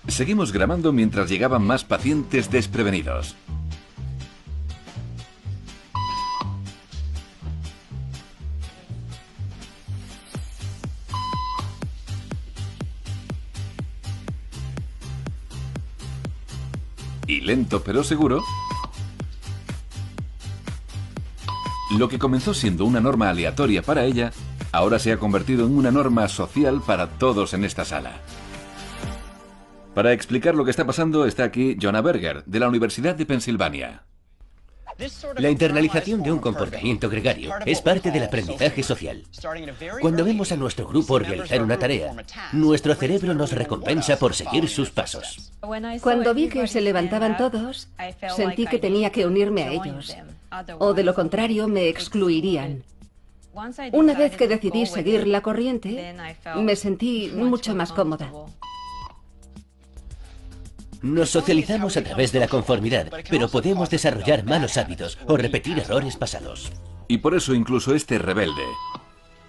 Seguimos grabando mientras llegaban más pacientes desprevenidos. Y lento pero seguro, lo que comenzó siendo una norma aleatoria para ella, ahora se ha convertido en una norma social para todos en esta sala. Para explicar lo que está pasando está aquí Jonah Berger, de la Universidad de Pensilvania. La internalización de un comportamiento gregario es parte del aprendizaje social. Cuando vemos a nuestro grupo realizar una tarea, nuestro cerebro nos recompensa por seguir sus pasos. Cuando vi que se levantaban todos, sentí que tenía que unirme a ellos, o de lo contrario me excluirían. Una vez que decidí seguir la corriente, me sentí mucho más cómoda. Nos socializamos a través de la conformidad, pero podemos desarrollar malos hábitos o repetir errores pasados. Y por eso incluso este rebelde,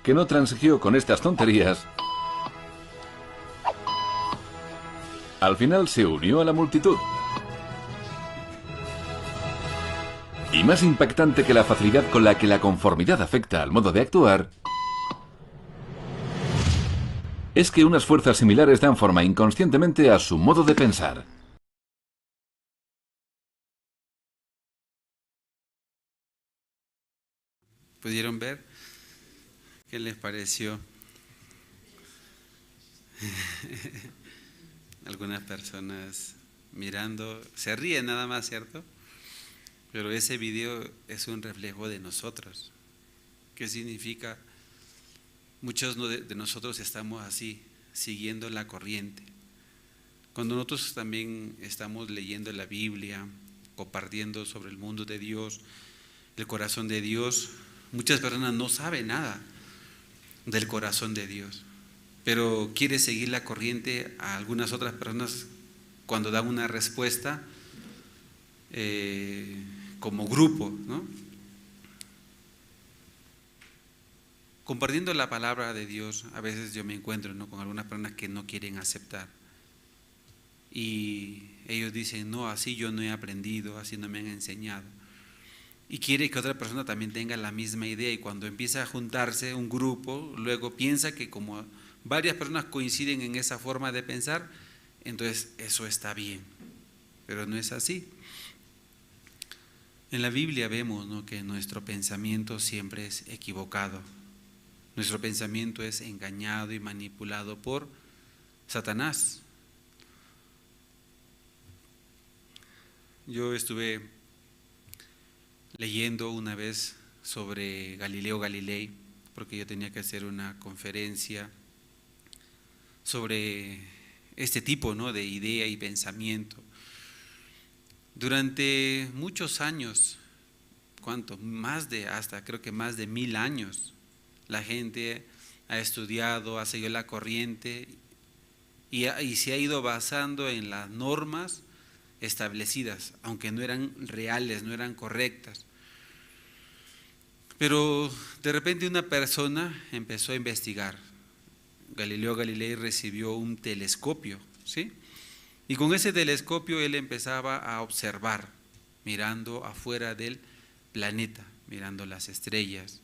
que no transigió con estas tonterías, al final se unió a la multitud. Y más impactante que la facilidad con la que la conformidad afecta al modo de actuar, es que unas fuerzas similares dan forma inconscientemente a su modo de pensar. ¿Pudieron ver? ¿Qué les pareció? Algunas personas mirando, se ríen nada más, ¿cierto? Pero ese video es un reflejo de nosotros. ¿Qué significa? Muchos de nosotros estamos así, siguiendo la corriente. Cuando nosotros también estamos leyendo la Biblia, compartiendo sobre el mundo de Dios, el corazón de Dios, muchas personas no saben nada del corazón de Dios, pero quiere seguir la corriente a algunas otras personas cuando dan una respuesta como grupo, ¿no? Compartiendo la palabra de Dios, a veces yo me encuentro, ¿no?, con algunas personas que no quieren aceptar y ellos dicen, no, así yo no he aprendido, así no me han enseñado. Y quiere que otra persona también tenga la misma idea, y cuando empieza a juntarse un grupo, luego piensa que como varias personas coinciden en esa forma de pensar, entonces eso está bien, pero no es así. En la Biblia vemos, ¿no?, que nuestro pensamiento siempre es equivocado, nuestro pensamiento es engañado y manipulado por Satanás. yo estuve leyendo una vez sobre Galileo Galilei, porque yo tenía que hacer una conferencia sobre este tipo, ¿no?, de idea y pensamiento. Durante muchos años, ¿cuánto? Creo que más de 1000 años, la gente ha estudiado, ha seguido la corriente y se ha ido basando en las normas establecidas, aunque no eran reales, no eran correctas. Pero de repente una persona empezó a investigar. Galileo Galilei recibió un telescopio, ¿sí? Y con ese telescopio él empezaba a observar, mirando afuera del planeta, mirando las estrellas,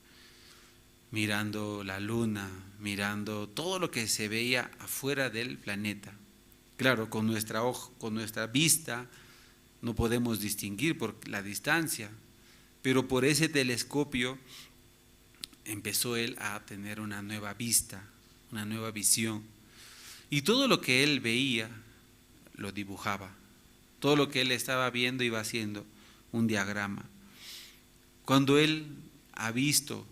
mirando la luna, mirando todo lo que se veía afuera del planeta. Claro, con nuestra vista no podemos distinguir por la distancia, pero por ese telescopio empezó él a tener una nueva vista, una nueva visión. Y todo lo que él veía lo dibujaba. Todo lo que él estaba viendo iba haciendo un diagrama. Cuando él ha visto,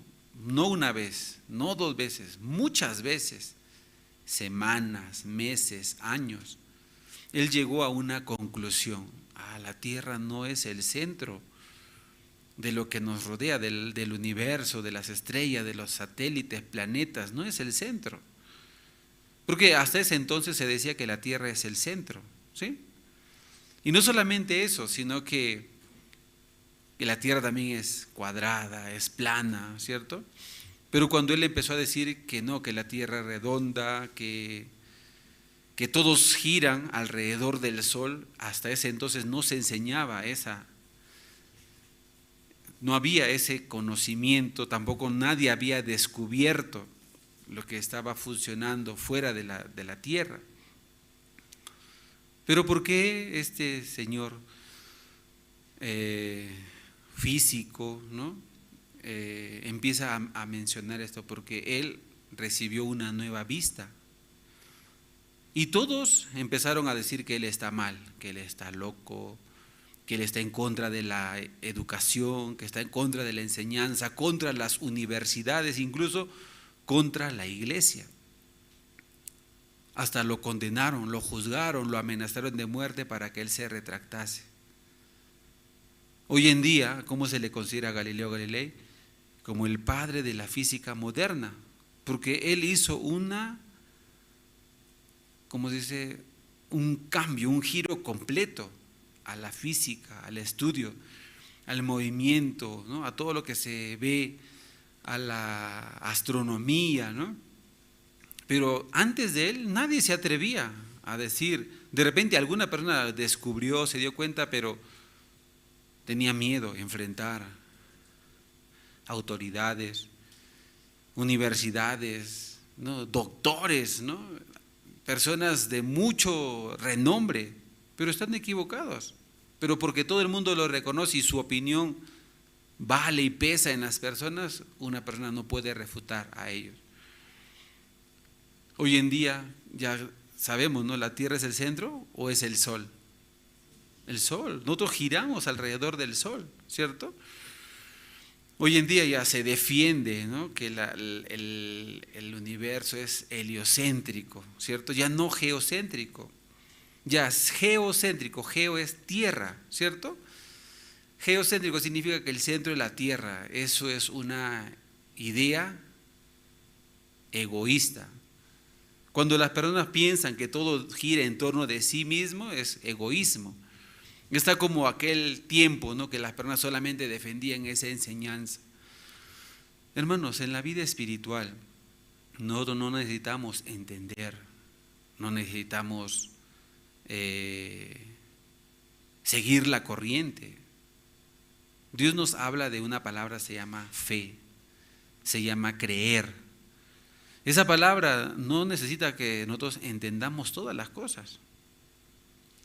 no una vez, no 2 veces, muchas veces, semanas, meses, años, él llegó a una conclusión: la Tierra no es el centro de lo que nos rodea, del universo, de las estrellas, de los satélites, planetas, no es el centro. Porque hasta ese entonces se decía que la Tierra es el centro, ¿sí? Y no solamente eso, sino que la Tierra también es cuadrada, es plana, ¿cierto? Pero cuando él empezó a decir que no, que la Tierra es redonda, que todos giran alrededor del Sol, hasta ese entonces no se enseñaba no había ese conocimiento, tampoco nadie había descubierto lo que estaba funcionando fuera de la Tierra. Pero ¿por qué este señor físico, ¿no?, empieza a mencionar esto? Porque él recibió una nueva vista. Y todos empezaron a decir que él está mal, que él está loco, que él está en contra de la educación, que está en contra de la enseñanza, contra las universidades, incluso contra la iglesia. Hasta lo condenaron, lo juzgaron, lo amenazaron de muerte para que él se retractase. Hoy en día, ¿cómo se le considera a Galileo Galilei? Como el padre de la física moderna, porque él hizo un cambio, un giro completo a la física, al estudio, al movimiento, ¿no?, a todo lo que se ve, a la astronomía, ¿no? Pero antes de él nadie se atrevía a decir. De repente alguna persona descubrió, se dio cuenta, pero tenía miedo a enfrentar autoridades, universidades, ¿no?, doctores, ¿no?, personas de mucho renombre, pero están equivocados. Pero porque todo el mundo lo reconoce y su opinión vale y pesa en las personas, una persona no puede refutar a ellos. Hoy en día ya sabemos, ¿no?, ¿la Tierra es el centro o es el Sol? El Sol. Nosotros giramos alrededor del Sol, ¿cierto? Hoy en día ya se defiende, ¿no?, que el universo es heliocéntrico, ¿cierto? Ya no geocéntrico, ya es geocéntrico. Geo es tierra, ¿cierto? Geocéntrico significa que el centro es la Tierra. Eso es una idea egoísta. Cuando las personas piensan que todo gira en torno de sí mismo, es egoísmo. Está como aquel tiempo, ¿no?, que las personas solamente defendían esa enseñanza. Hermanos, en la vida espiritual nosotros no necesitamos entender, no necesitamos seguir la corriente. Dios nos habla de una palabra, se llama fe, se llama creer. Esa palabra no necesita que nosotros entendamos todas las cosas.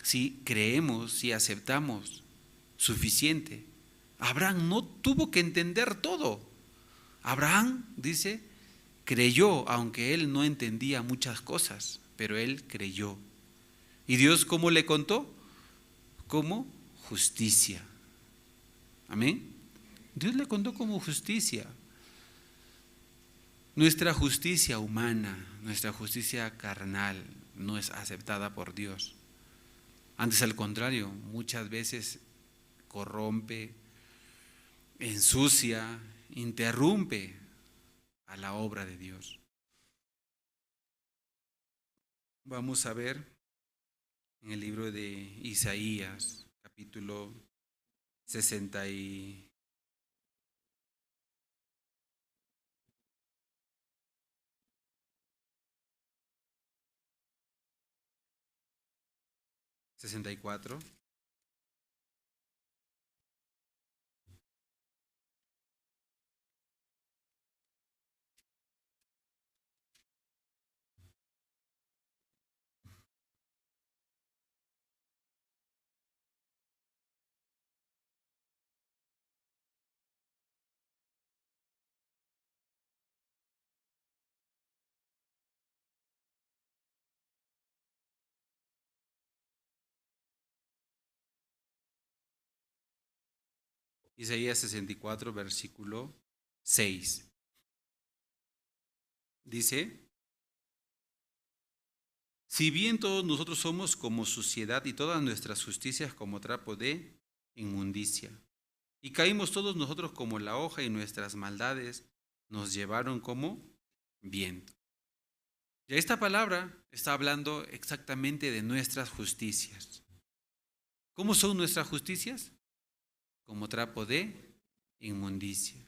Si creemos, si aceptamos, suficiente. Abraham no tuvo que entender todo. Abraham, dice, creyó, aunque él no entendía muchas cosas, pero él creyó. ¿Y Dios cómo le contó? ¿Cómo? justicia. Amén. Dios le contó como justicia. Nuestra justicia humana, nuestra justicia carnal no es aceptada por Dios. Antes, al contrario, muchas veces corrompe, ensucia, interrumpe a la obra de Dios. Vamos a ver en el libro de Isaías, capítulo 64, Isaías 64, versículo 6. Dice: si bien todos nosotros somos como suciedad y todas nuestras justicias como trapo de inmundicia, y caímos todos nosotros como la hoja y nuestras maldades nos llevaron como viento. Y esta palabra está hablando exactamente de nuestras justicias. ¿Cómo son nuestras justicias? Como trapo de inmundicia.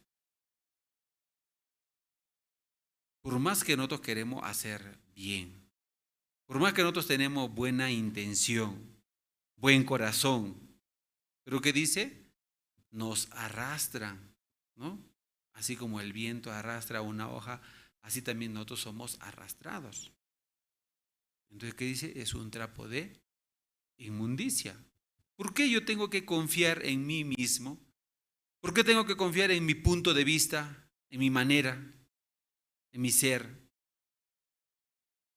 Por más que nosotros queremos hacer bien, por más que nosotros tenemos buena intención, buen corazón, pero ¿qué dice? Nos arrastran, ¿no? Así como el viento arrastra una hoja, así también nosotros somos arrastrados. Entonces, ¿qué dice? Es un trapo de inmundicia. ¿Por qué yo tengo que confiar en mí mismo? ¿Por qué tengo que confiar en mi punto de vista, en mi manera, en mi ser?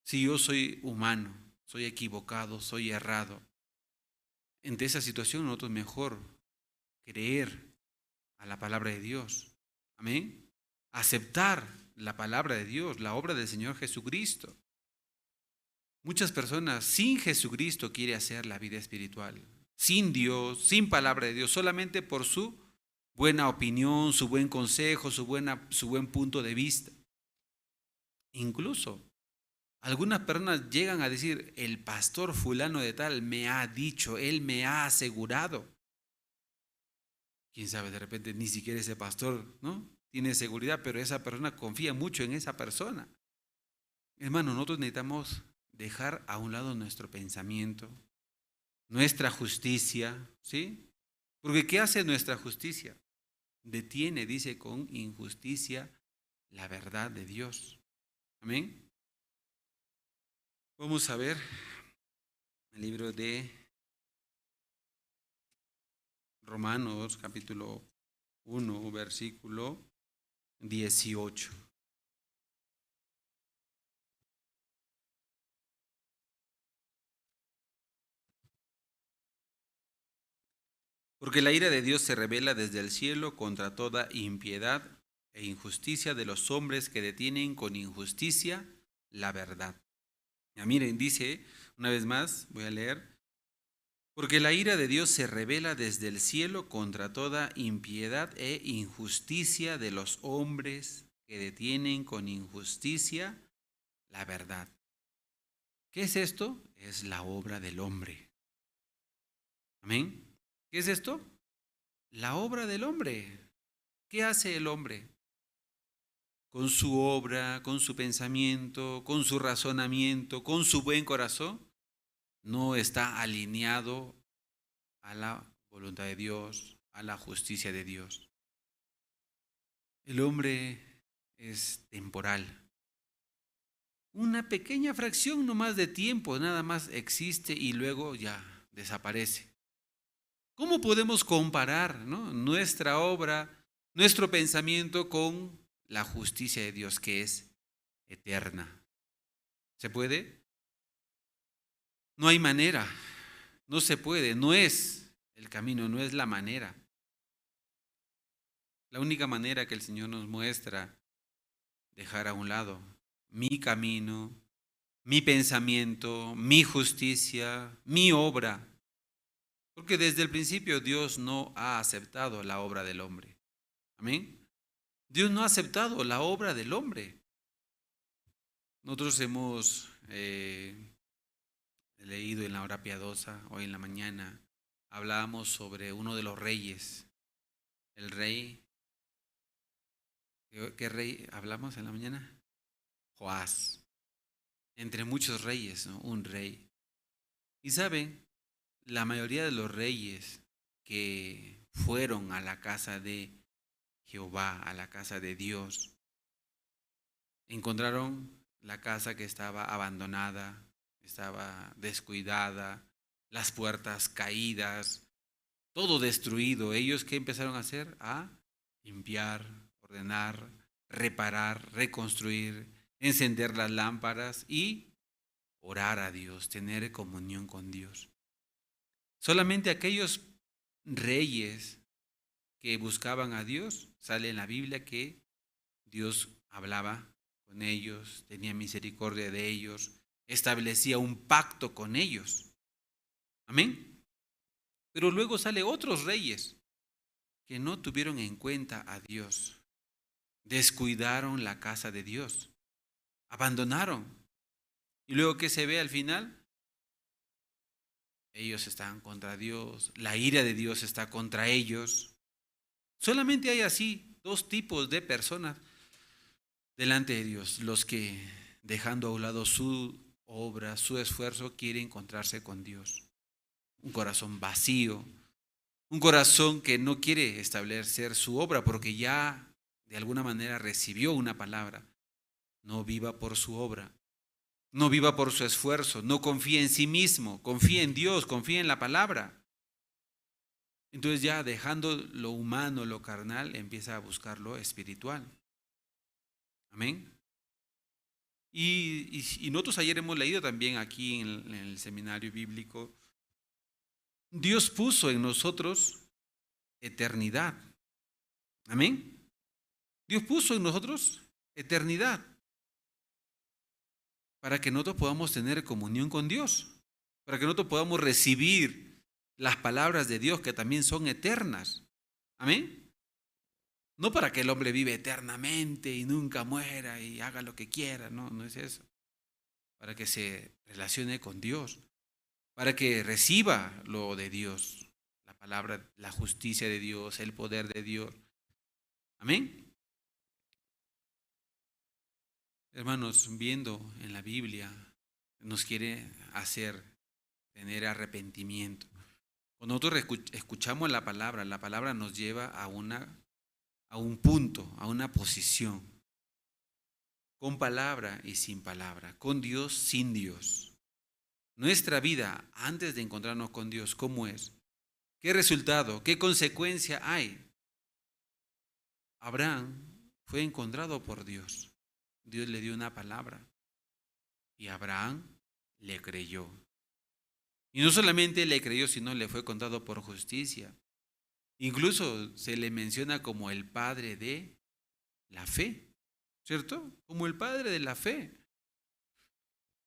Si yo soy humano, soy equivocado, soy errado. En esa situación nosotros mejor creer a la palabra de Dios. Amén. Aceptar la palabra de Dios, la obra del Señor Jesucristo. Muchas personas sin Jesucristo quieren hacer la vida espiritual. Sin Dios, sin palabra de Dios, solamente por su buena opinión, su buen consejo, su buen punto de vista. Incluso algunas personas llegan a decir: el pastor fulano de tal me ha dicho, él me ha asegurado. Quién sabe, de repente ni siquiera ese pastor, ¿no?, tiene seguridad, pero esa persona confía mucho en esa persona. Hermano, nosotros necesitamos dejar a un lado nuestro pensamiento, nuestra justicia, ¿sí? Porque ¿qué hace nuestra justicia? Detiene, dice, con injusticia la verdad de Dios. Amén. Vamos a ver el libro de Romanos, capítulo 1, versículo 18. Porque la ira de Dios se revela desde el cielo contra toda impiedad e injusticia de los hombres que detienen con injusticia la verdad. Ya miren, dice una vez más, voy a leer: porque la ira de Dios se revela desde el cielo contra toda impiedad e injusticia de los hombres que detienen con injusticia la verdad. ¿Qué es esto? Es la obra del hombre. Amén. ¿Qué es esto? La obra del hombre. ¿Qué hace el hombre? Con su obra, con su pensamiento, con su razonamiento, con su buen corazón, no está alineado a la voluntad de Dios, a la justicia de Dios. El hombre es temporal. Una pequeña fracción nomás de tiempo, nada más existe y luego ya desaparece. ¿Cómo podemos comparar, ¿no?, nuestra obra, nuestro pensamiento con la justicia de Dios, que es eterna? ¿Se puede? No hay manera, no se puede, no es el camino, no es la manera. La única manera que el Señor nos muestra, dejar a un lado mi camino, mi pensamiento, mi justicia, mi obra. Porque desde el principio Dios no ha aceptado la obra del hombre. Amén. Dios no ha aceptado la obra del hombre. Nosotros hemos leído en la hora piadosa, hoy en la mañana, hablábamos sobre uno de los reyes, el rey. ¿Qué rey hablamos en la mañana? Joás. Entre muchos reyes, ¿no? Un rey. Y saben, la mayoría de los reyes que fueron a la casa de Jehová, a la casa de Dios, encontraron la casa que estaba abandonada, estaba descuidada, las puertas caídas, todo destruido. ¿Ellos qué empezaron a hacer? A limpiar, ordenar, reparar, reconstruir, encender las lámparas y orar a Dios, tener comunión con Dios. Solamente aquellos reyes que buscaban a Dios, sale en la Biblia que Dios hablaba con ellos, tenía misericordia de ellos, establecía un pacto con ellos. Amén. Pero luego sale otros reyes que no tuvieron en cuenta a Dios, descuidaron la casa de Dios, abandonaron. Y luego, ¿qué se ve al final? Ellos están contra Dios, la ira de Dios está contra ellos. Solamente hay así dos tipos de personas delante de Dios: los que, dejando a un lado su obra, su esfuerzo, quieren encontrarse con Dios. Un corazón vacío, un corazón que no quiere establecer su obra porque ya de alguna manera recibió una palabra. No viva por su obra, no viva por su esfuerzo, no confía en sí mismo, confía en Dios, confía en la palabra. Entonces ya dejando lo humano, lo carnal, empieza a buscar lo espiritual. Amén. Y nosotros ayer hemos leído también aquí en el seminario bíblico, Dios puso en nosotros eternidad. Amén. Dios puso en nosotros eternidad para que nosotros podamos tener comunión con Dios, para que nosotros podamos recibir las palabras de Dios que también son eternas. Amén. No para que el hombre vive eternamente y nunca muera y haga lo que quiera, no es eso. Para que se relacione con Dios, para que reciba lo de Dios, la palabra, la justicia de Dios, el poder de Dios. Amén. Hermanos, viendo en la Biblia, nos quiere hacer tener arrepentimiento. Cuando nosotros escuchamos la palabra nos lleva a un punto, a una posición, con palabra y sin palabra, con Dios, sin Dios. Nuestra vida antes de encontrarnos con Dios, ¿cómo es? ¿Qué resultado, qué consecuencia hay? Abraham fue encontrado por Dios. Dios le dio una palabra y Abraham le creyó. Y no solamente le creyó, sino le fue contado por justicia. Incluso se le menciona como el padre de la fe, ¿cierto? Como el padre de la fe.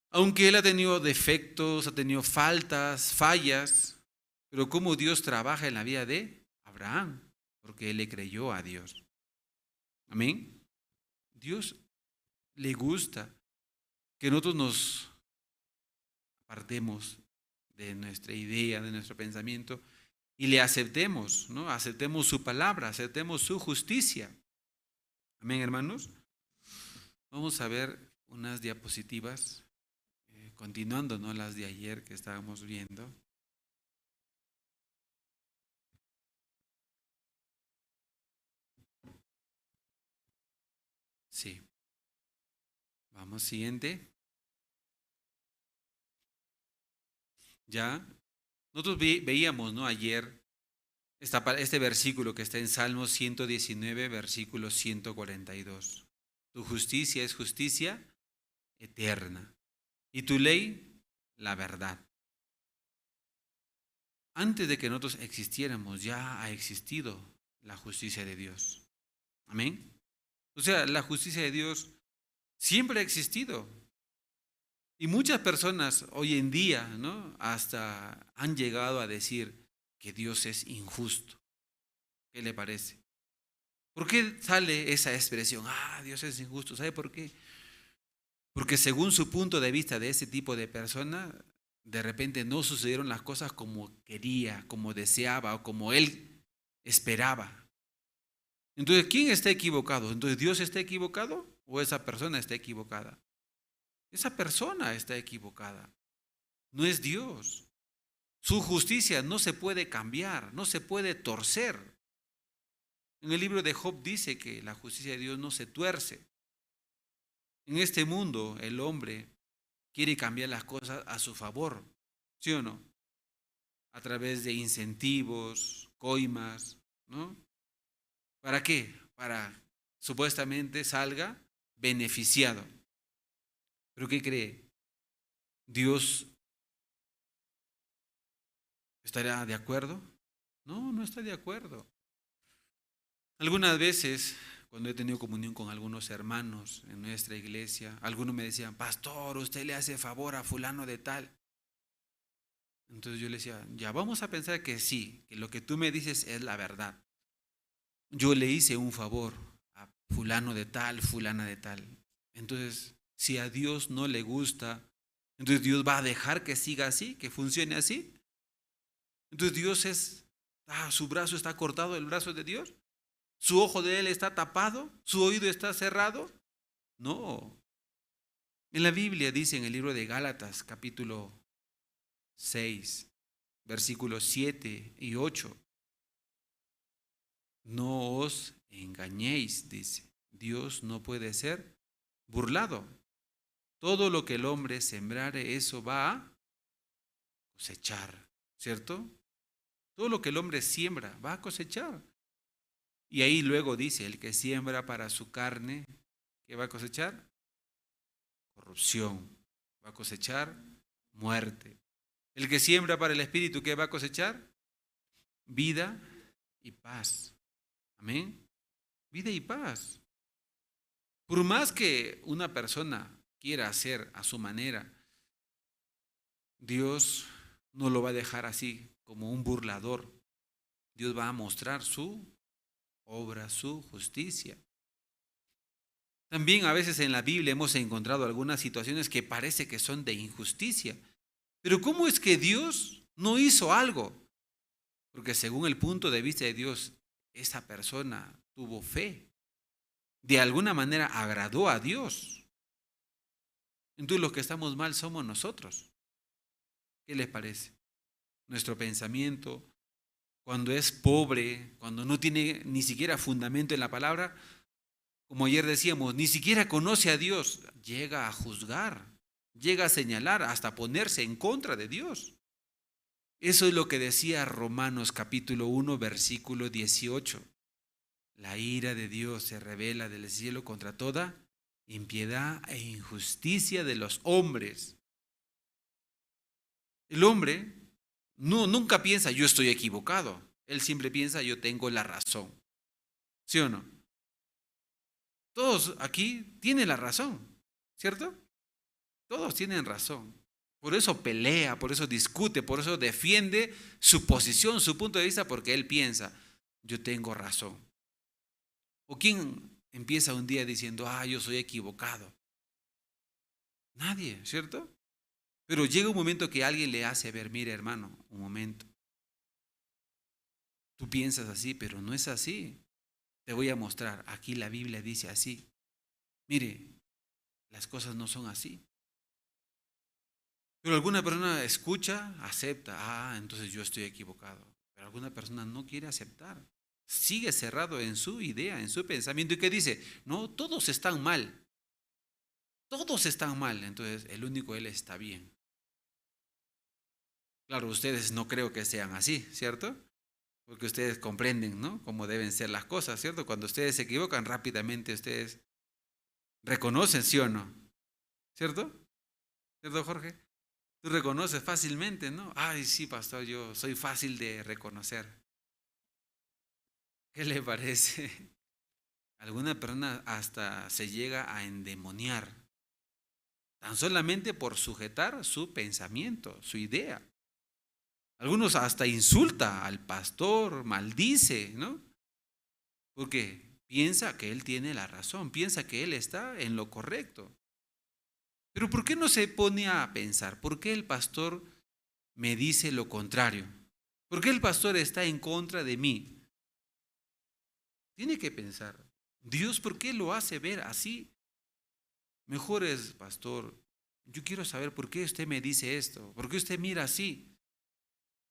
Aunque él ha tenido defectos, ha tenido fallas, pero cómo Dios trabaja en la vida de Abraham, porque él le creyó a Dios. Amén. Dios le gusta que nosotros nos apartemos de nuestra idea, de nuestro pensamiento y le aceptemos, ¿no? Aceptemos su palabra, aceptemos su justicia. Amén, hermanos. Vamos a ver unas diapositivas, continuando, ¿no? Las de ayer que estábamos viendo. Sí. Vamos, siguiente. Ya, nosotros veíamos, ¿no? Ayer este versículo que está en Salmo 119, versículo 142. Tu justicia es justicia eterna y tu ley, la verdad. antes de que nosotros existiéramos, ya ha existido la justicia de Dios. Amén. O sea, la justicia de Dios siempre ha existido. Y muchas personas hoy en día, ¿no?, hasta han llegado a decir que Dios es injusto. ¿Qué le parece? ¿Por qué sale esa expresión? Dios es injusto. ¿Sabe por qué? Porque según su punto de vista de ese tipo de persona, de repente no sucedieron las cosas como quería, como deseaba o como él esperaba. Entonces, ¿quién está equivocado? Entonces, ¿Dios está equivocado o esa persona está equivocada? Esa persona está equivocada. No es Dios. Su justicia no se puede cambiar, no se puede torcer. En el libro de Job dice que la justicia de Dios no se tuerce. En este mundo el hombre quiere cambiar las cosas a su favor, ¿sí o no? A través de incentivos, coimas, ¿no? ¿Para qué? Para supuestamente salga beneficiado. ¿Pero qué cree? ¿Dios estará de acuerdo? No, no está de acuerdo. Algunas veces, cuando he tenido comunión con algunos hermanos en nuestra iglesia, algunos me decían, pastor, usted le hace favor a fulano de tal. Entonces yo le decía, ya vamos a pensar que sí, que lo que tú me dices es la verdad. Yo le hice un favor a fulano de tal, fulana de tal. Entonces, si a Dios no le gusta, entonces Dios va a dejar que siga así, que funcione así. Entonces Dios su brazo está cortado, el brazo de Dios. ¿Su ojo de él está tapado? ¿Su oído está cerrado? No. En la Biblia dice en el libro de Gálatas, capítulo 6, versículos 7 y 8. No os engañéis, dice. Dios no puede ser burlado. Todo lo que el hombre sembrare, eso va a cosechar, ¿cierto? Todo lo que el hombre siembra, va a cosechar. Y ahí luego dice, el que siembra para su carne, ¿qué va a cosechar? Corrupción. Va a cosechar muerte. El que siembra para el espíritu, ¿qué va a cosechar? Vida y paz. Amén. Vida y paz. Por más que una persona quiera hacer a su manera, Dios no lo va a dejar así como un burlador. Dios va a mostrar su obra, su justicia. También a veces en la Biblia hemos encontrado algunas situaciones que parece que son de injusticia. Pero ¿cómo es que Dios no hizo algo? Porque según el punto de vista de Dios, esa persona tuvo fe. De alguna manera agradó a Dios. Entonces los que estamos mal somos nosotros. ¿Qué les parece? Nuestro pensamiento, cuando es pobre, cuando no tiene ni siquiera fundamento en la palabra, como ayer decíamos, ni siquiera conoce a Dios, llega a juzgar, llega a señalar, hasta ponerse en contra de Dios. Eso es lo que decía Romanos capítulo 1, versículo 18. La ira de Dios se revela del cielo contra toda impiedad e injusticia de los hombres. El hombre nunca piensa, yo estoy equivocado. Él siempre piensa, yo tengo la razón. ¿Sí o no? Todos aquí tienen la razón, ¿cierto? Todos tienen razón. Por eso pelea, por eso discute, por eso defiende su posición, su punto de vista, porque él piensa, yo tengo razón. ¿O quién empieza un día diciendo, yo soy equivocado? Nadie, ¿cierto? Pero llega un momento que alguien le hace ver, mire hermano, un momento. Tú piensas así, pero no es así. Te voy a mostrar, aquí la Biblia dice así. Mire, las cosas no son así. Pero alguna persona escucha, acepta, entonces yo estoy equivocado. Pero alguna persona no quiere aceptar. Sigue cerrado en su idea, en su pensamiento. ¿Y qué dice? No, todos están mal. Todos están mal. Entonces, el único él está bien. Claro, ustedes no creo que sean así, ¿cierto? Porque ustedes comprenden, ¿no?, cómo deben ser las cosas, ¿cierto? Cuando ustedes se equivocan, rápidamente ustedes reconocen, ¿sí o no? ¿Cierto? ¿Cierto, Jorge? Tú reconoces fácilmente, ¿no? Ay, sí, pastor, yo soy fácil de reconocer. ¿Qué le parece? Alguna persona hasta se llega a endemoniar, tan solamente por sujetar su pensamiento, su idea. Algunos hasta insulta al pastor, maldice, ¿no? Porque piensa que él tiene la razón, piensa que él está en lo correcto. Pero ¿por qué no se pone a pensar? ¿Por qué el pastor me dice lo contrario? ¿Por qué el pastor está en contra de mí? Tiene que pensar, Dios, ¿por qué lo hace ver así? Mejor es, pastor, yo quiero saber por qué usted me dice esto, por qué usted mira así.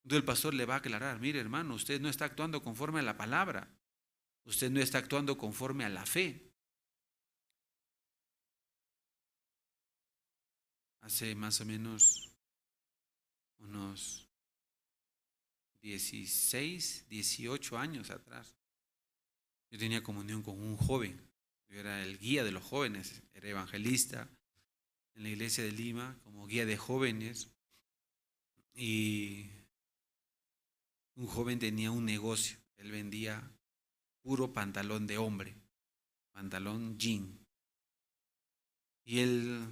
Entonces el pastor le va a aclarar, mire hermano, usted no está actuando conforme a la palabra, usted no está actuando conforme a la fe. Hace más o menos unos 16, 18 años atrás, yo tenía comunión con un joven. Yo era el guía de los jóvenes, era evangelista en la iglesia de Lima como guía de jóvenes. Y un joven tenía un negocio, él vendía puro pantalón de hombre, pantalón jean. Y él,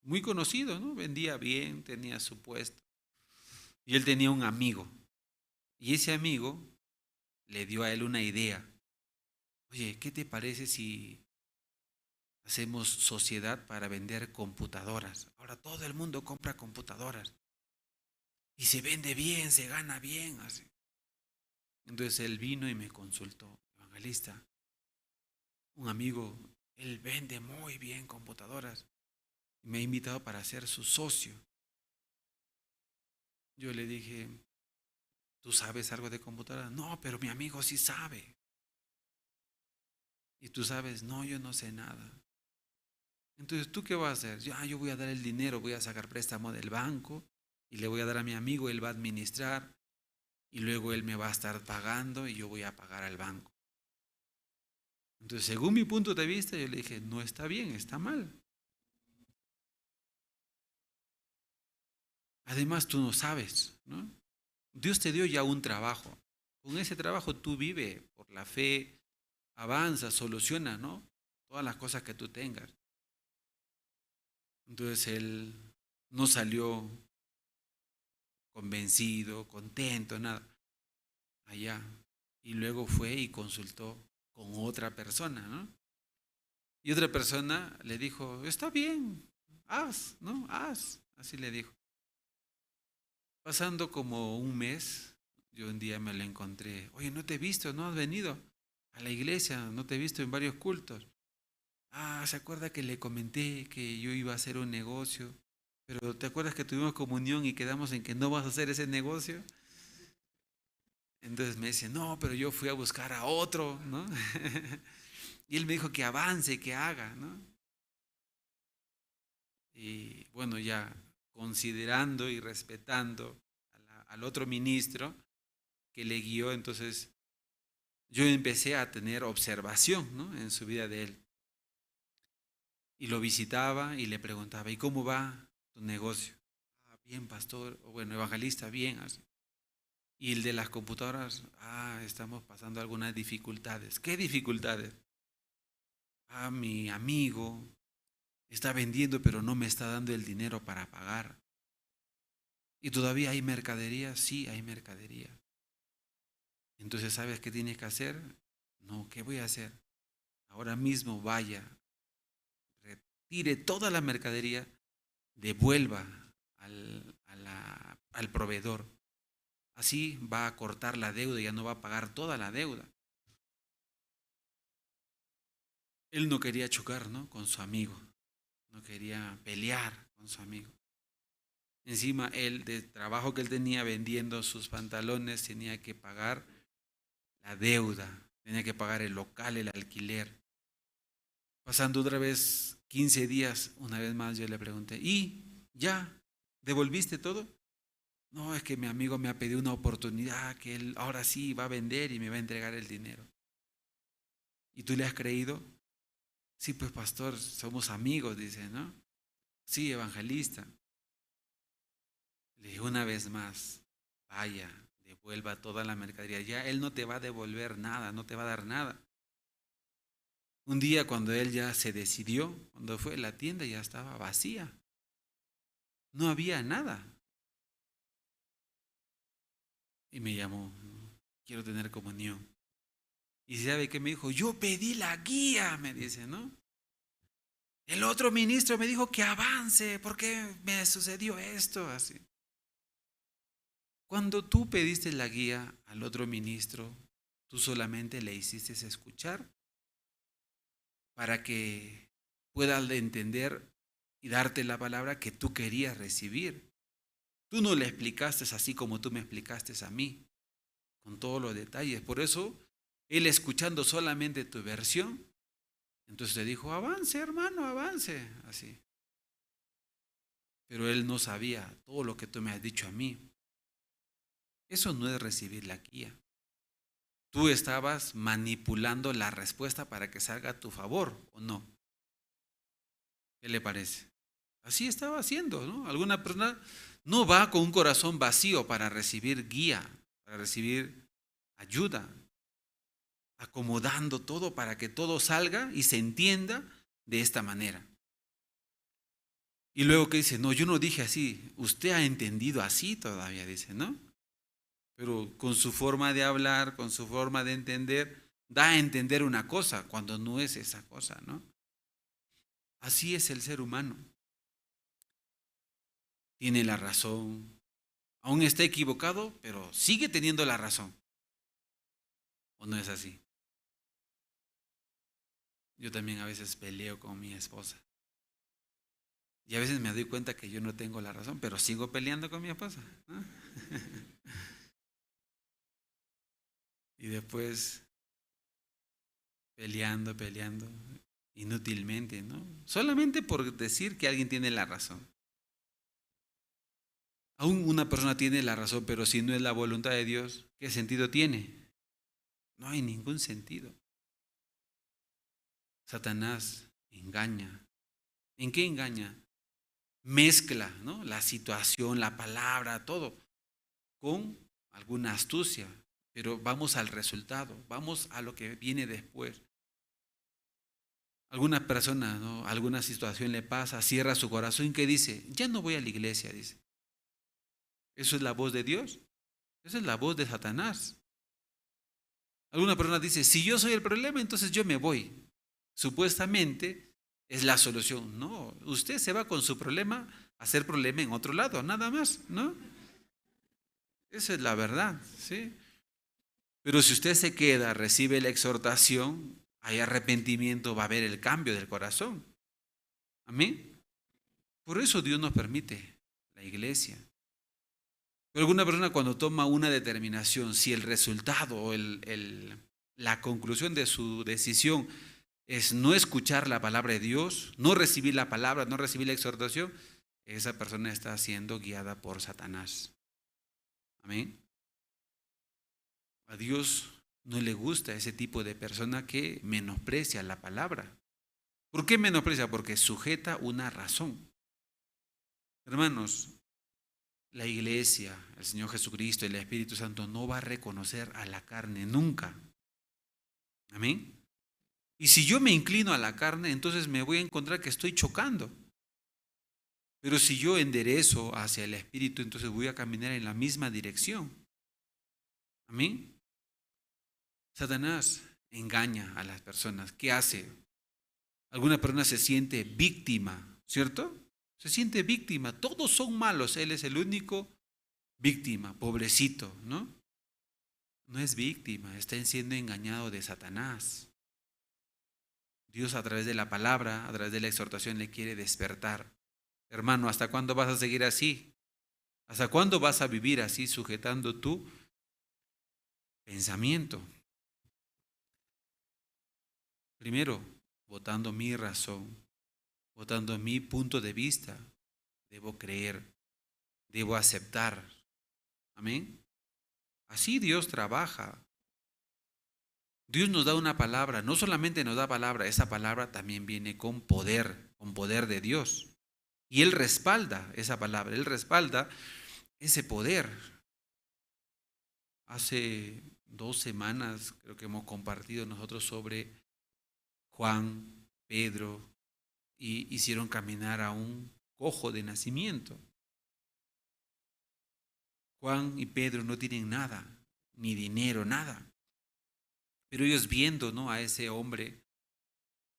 muy conocido, ¿no? Vendía bien, tenía su puesto. Y él tenía un amigo. Y ese amigo le dio a él una idea. Oye, ¿qué te parece si hacemos sociedad para vender computadoras? Ahora todo el mundo compra computadoras. Y se vende bien, se gana bien, así. Entonces él vino y me consultó, evangelista, un amigo, él vende muy bien computadoras. Me ha invitado para ser su socio. Yo le dije, ¿tú sabes algo de computadoras? No, pero mi amigo sí sabe. ¿Y tú sabes? No, yo no sé nada. Entonces, ¿tú qué vas a hacer? Yo voy a dar el dinero, voy a sacar préstamo del banco y le voy a dar a mi amigo, él va a administrar y luego él me va a estar pagando y yo voy a pagar al banco. Entonces, según mi punto de vista, yo le dije, no está bien, está mal. Además, tú no sabes, ¿no? Dios te dio ya un trabajo. Con ese trabajo tú vives por la fe, avanza, soluciona, ¿no? Todas las cosas que tú tengas. Entonces él no salió convencido, contento, nada, allá. Y luego fue y consultó con otra persona, ¿no? Y otra persona le dijo, está bien, haz, ¿no? Haz, así le dijo. Pasando como un mes, yo un día me lo encontré, oye, no te he visto, no has venido a la iglesia, no te he visto en varios cultos. ¿Se acuerda que le comenté que yo iba a hacer un negocio? Pero ¿te acuerdas que tuvimos comunión y quedamos en que no vas a hacer ese negocio? Entonces me dice, no, pero yo fui a buscar a otro, ¿no? Y él me dijo que avance, que haga, ¿no? Y bueno, ya considerando y respetando al otro ministro que le guió, entonces yo empecé a tener observación, ¿no? En su vida de él. Y lo visitaba y le preguntaba, ¿y cómo va tu negocio? Bien, pastor, o bueno, evangelista, bien. Así. Y el de las computadoras, estamos pasando algunas dificultades. ¿Qué dificultades? Mi amigo está vendiendo, pero no me está dando el dinero para pagar. ¿Y todavía hay mercadería? Sí, hay mercadería. Entonces, ¿sabes qué tienes que hacer? No, ¿qué voy a hacer? Ahora mismo vaya, retire toda la mercadería, devuelva al proveedor. Así va a cortar la deuda, ya no va a pagar toda la deuda. Él no quería chocar, ¿no? Con su amigo, no quería pelear con su amigo. Encima, él, del trabajo que él tenía vendiendo sus pantalones, tenía que pagar la deuda, tenía que pagar el local, el alquiler. Pasando otra vez 15 días, una vez más yo le pregunté, ¿y ya devolviste todo? No, es que mi amigo me ha pedido una oportunidad, que él ahora sí va a vender y me va a entregar el dinero. ¿Y tú le has creído? Sí, pues pastor, somos amigos, dice, ¿no? Sí, evangelista. Le dije una vez más, vaya, devuelva toda la mercadería. Ya él no te va a devolver nada, no te va a dar nada. Un día cuando él ya se decidió, cuando fue, la tienda ya estaba vacía. No había nada. Y me llamó, quiero tener comunión. Y sabe que me dijo, yo pedí la guía, me dice, ¿no? El otro ministro me dijo que avance, ¿por qué me sucedió esto? Así. Cuando tú pediste la guía al otro ministro, tú solamente le hiciste escuchar para que pueda entender y darte la palabra que tú querías recibir. Tú no le explicaste así como tú me explicaste a mí, con todos los detalles. Por eso, él escuchando solamente tu versión, entonces te dijo, avance hermano, avance, así. Pero él no sabía todo lo que tú me has dicho a mí. Eso no es recibir la guía. Tú estabas manipulando la respuesta para que salga a tu favor, ¿o no? ¿Qué le parece? Así estaba haciendo, ¿no? Alguna persona no va con un corazón vacío para recibir guía, para recibir ayuda, acomodando todo para que todo salga y se entienda de esta manera. Y luego que dice, no, yo no dije así, usted ha entendido así todavía, dice, ¿no? Pero con su forma de hablar, con su forma de entender, da a entender una cosa cuando no es esa cosa, ¿no? Así es el ser humano. Tiene la razón, aún está equivocado, pero sigue teniendo la razón. ¿O no es así? Yo también a veces peleo con mi esposa. Y a veces me doy cuenta que yo no tengo la razón, pero sigo peleando con mi esposa, ¿no? Y después peleando, inútilmente, ¿no? Solamente por decir que alguien tiene la razón. Aún una persona tiene la razón, pero si no es la voluntad de Dios, ¿qué sentido tiene? No hay ningún sentido. Satanás engaña. ¿En qué engaña? Mezcla, ¿no? La situación, la palabra, todo, con alguna astucia. Pero vamos al resultado, vamos a lo que viene después. Alguna persona, ¿no? Alguna situación le pasa, cierra su corazón y ¿qué dice? Ya no voy a la iglesia, dice. ¿Eso es la voz de Dios? Esa es la voz de Satanás. Alguna persona dice, si yo soy el problema, entonces yo me voy. Supuestamente es la solución. No, usted se va con su problema a hacer problema en otro lado, nada más, ¿no? Esa es la verdad, ¿sí? Pero si usted se queda, recibe la exhortación, hay arrepentimiento, va a haber el cambio del corazón. Amén. Por eso Dios nos permite la iglesia. Pero alguna persona cuando toma una determinación, si el resultado o la conclusión de su decisión es no escuchar la palabra de Dios, no recibir la palabra, no recibir la exhortación, esa persona está siendo guiada por Satanás. Amén. A Dios no le gusta ese tipo de persona que menosprecia la palabra. ¿Por qué menosprecia? Porque sujeta una razón. Hermanos, la iglesia, el Señor Jesucristo, el Espíritu Santo no va a reconocer a la carne nunca. Amén. Y si yo me inclino a la carne, entonces me voy a encontrar que estoy chocando. Pero si yo enderezo hacia el Espíritu, entonces voy a caminar en la misma dirección. Amén. Satanás engaña a las personas. ¿Qué hace? Alguna persona se siente víctima, ¿cierto? Se siente víctima. Todos son malos. Él es el único víctima, pobrecito, ¿no? No es víctima, está siendo engañado de Satanás. Dios a través de la palabra, a través de la exhortación le quiere despertar. Hermano, ¿hasta cuándo vas a seguir así? ¿Hasta cuándo vas a vivir así, sujetando tu pensamiento? Primero, votando mi razón, votando mi punto de vista. Debo creer, debo aceptar. Amén. Así Dios trabaja. Dios nos da una palabra, no solamente nos da palabra, esa palabra también viene con poder de Dios. Y Él respalda esa palabra, Él respalda ese poder. Hace 2 semanas creo que hemos compartido nosotros sobre Juan, Pedro, y hicieron caminar a un cojo de nacimiento. Juan y Pedro no tienen nada, ni dinero, nada. Pero ellos viendo, ¿no?, a ese hombre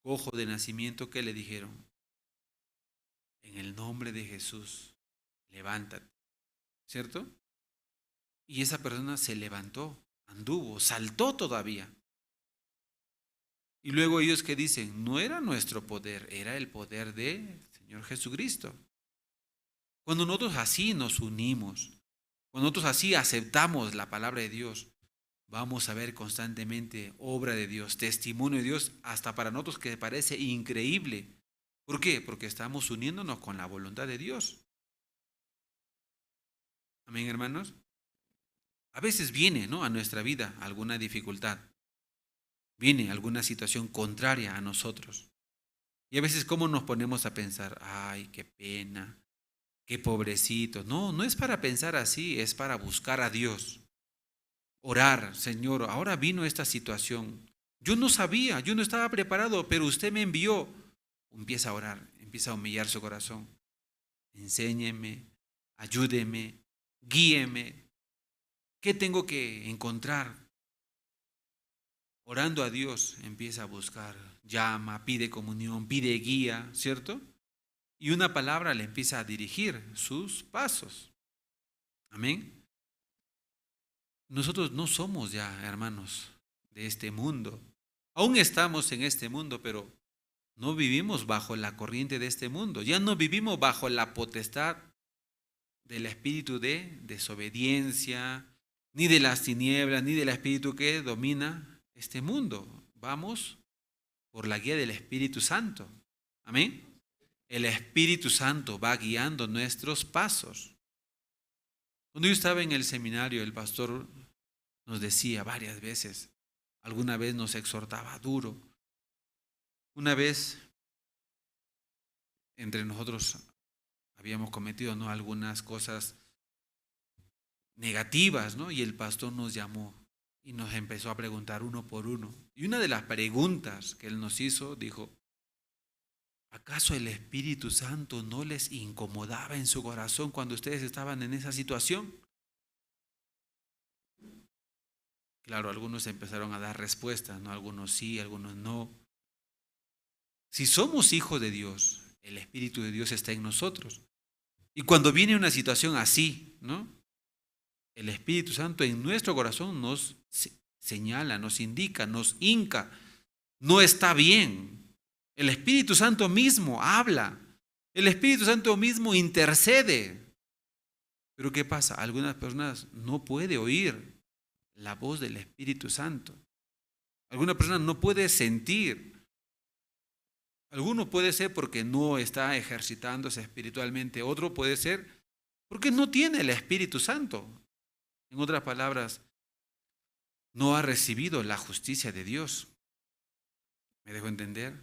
cojo de nacimiento, ¿qué le dijeron? En el nombre de Jesús, levántate, ¿cierto? Y esa persona se levantó, anduvo, saltó todavía. Y luego ellos que dicen, no era nuestro poder, era el poder del Señor Jesucristo. Cuando nosotros así nos unimos, cuando nosotros así aceptamos la palabra de Dios, vamos a ver constantemente obra de Dios, testimonio de Dios, hasta para nosotros que parece increíble. ¿Por qué? Porque estamos uniéndonos con la voluntad de Dios. Amén, hermanos. A veces viene, ¿no?, a nuestra vida alguna dificultad. Viene alguna situación contraria a nosotros. Y a veces, ¿cómo nos ponemos a pensar? Ay, qué pena, qué pobrecito. No, no es para pensar así, es para buscar a Dios. Orar, Señor, ahora vino esta situación. Yo no sabía, yo no estaba preparado, pero usted me envió. Empieza a orar, empieza a humillar su corazón. Enséñeme, ayúdeme, guíeme. ¿Qué tengo que encontrar? Orando a Dios, empieza a buscar, llama, pide comunión, pide guía, ¿cierto? Y una palabra le empieza a dirigir sus pasos. Amén. Nosotros no somos ya, hermanos, de este mundo. Aún estamos en este mundo, pero no vivimos bajo la corriente de este mundo. Ya no vivimos bajo la potestad del espíritu de desobediencia, ni de las tinieblas, ni del espíritu que domina este mundo. Vamos por la guía del Espíritu Santo. Amén. El Espíritu Santo va guiando nuestros pasos. Cuando yo estaba en el seminario, el pastor nos decía varias veces, alguna vez nos exhortaba duro. Una vez, entre nosotros habíamos cometido, ¿no?, algunas cosas negativas, ¿no? Y el pastor nos llamó y nos empezó a preguntar uno por uno. Y una de las preguntas que él nos hizo, dijo, ¿acaso el Espíritu Santo no les incomodaba en su corazón cuando ustedes estaban en esa situación? Claro, algunos empezaron a dar respuestas, ¿no? Algunos sí, algunos no. Si somos hijos de Dios, el Espíritu de Dios está en nosotros. Y cuando viene una situación así, ¿no?, el Espíritu Santo en nuestro corazón nos señala, nos indica, nos hinca. No está bien. El Espíritu Santo mismo habla. El Espíritu Santo mismo intercede. Pero ¿qué pasa? Algunas personas no pueden oír la voz del Espíritu Santo. Alguna persona no puede sentir. Alguno puede ser porque no está ejercitándose espiritualmente. Otro puede ser porque no tiene el Espíritu Santo. En otras palabras, no ha recibido la justicia de Dios. ¿Me dejo entender?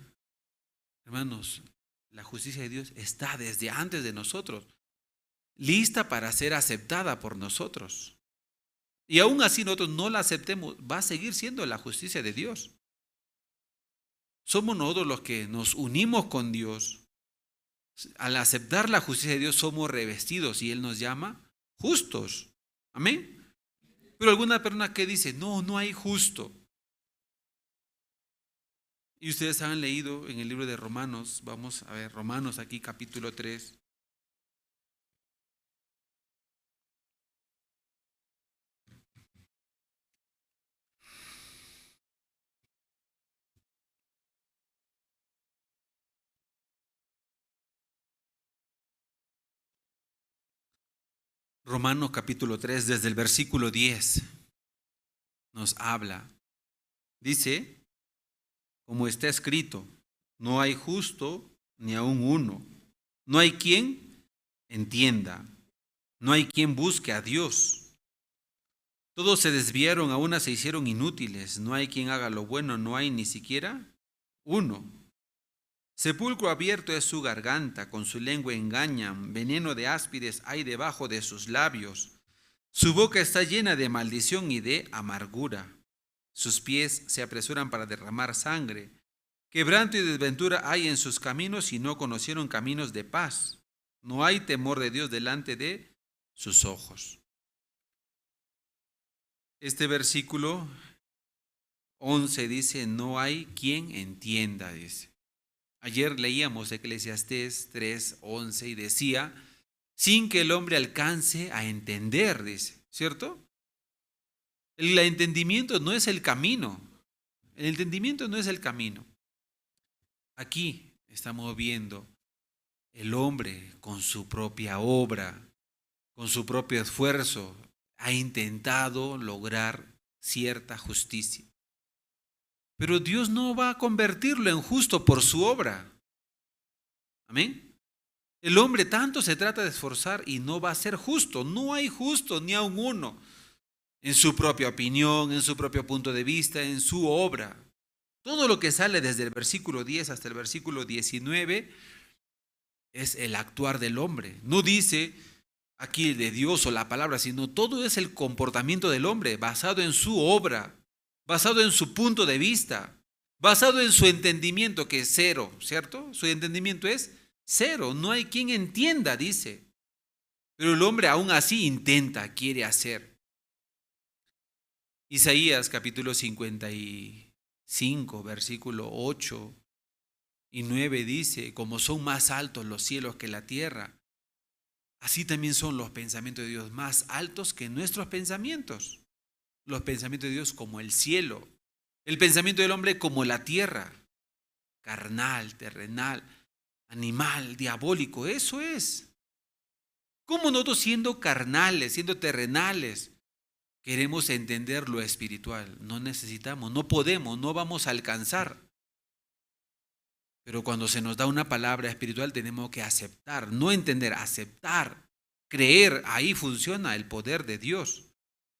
Hermanos, la justicia de Dios está desde antes de nosotros, lista para ser aceptada por nosotros. Y aún así nosotros no la aceptemos, va a seguir siendo la justicia de Dios. Somos nosotros los que nos unimos con Dios. Al aceptar la justicia de Dios somos revestidos y Él nos llama justos. Amén. Pero alguna persona que dice, no hay justo. Y ustedes han leído en el libro de Romanos, vamos a ver, Romanos aquí capítulo 3. Romanos capítulo 3, desde el versículo 10, nos habla. Dice, como está escrito, no hay justo ni aun uno. No hay quien entienda. No hay quien busque a Dios. Todos se desviaron, a una se hicieron inútiles. No hay quien haga lo bueno, no hay ni siquiera uno. Sepulcro abierto es su garganta, con su lengua engañan, veneno de áspides hay debajo de sus labios. Su boca está llena de maldición y de amargura. Sus pies se apresuran para derramar sangre. Quebranto y desventura hay en sus caminos y no conocieron caminos de paz. No hay temor de Dios delante de sus ojos. Este versículo 11 dice, no hay quien entienda, dice. Ayer leíamos Eclesiastés 3:11 y decía, sin que el hombre alcance a entender, dice, ¿cierto? El entendimiento no es el camino. El entendimiento no es el camino. Aquí estamos viendo el hombre con su propia obra, con su propio esfuerzo, ha intentado lograr cierta justicia. Pero Dios no va a convertirlo en justo por su obra. Amén. El hombre tanto se trata de esforzar y no va a ser justo. No hay justo ni aun uno en su propia opinión, en su propio punto de vista, en su obra. Todo lo que sale desde el versículo 10 hasta el versículo 19 es el actuar del hombre. No dice aquí de Dios o la palabra, sino todo es el comportamiento del hombre basado en su obra, basado en su punto de vista, basado en su entendimiento, que es cero, ¿cierto? Su entendimiento es cero, no hay quien entienda, dice. Pero el hombre aún así intenta, quiere hacer. Isaías capítulo 55, versículo 8 y 9 dice, como son más altos los cielos que la tierra, así también son los pensamientos de Dios más altos que nuestros pensamientos. Los pensamientos de Dios como el cielo, el pensamiento del hombre como la tierra, carnal, terrenal, animal, diabólico, eso es. ¿Cómo nosotros siendo carnales, siendo terrenales, queremos entender lo espiritual? No necesitamos, no podemos, no vamos a alcanzar. Pero cuando se nos da una palabra espiritual tenemos que aceptar, no entender, aceptar, creer, ahí funciona el poder de Dios.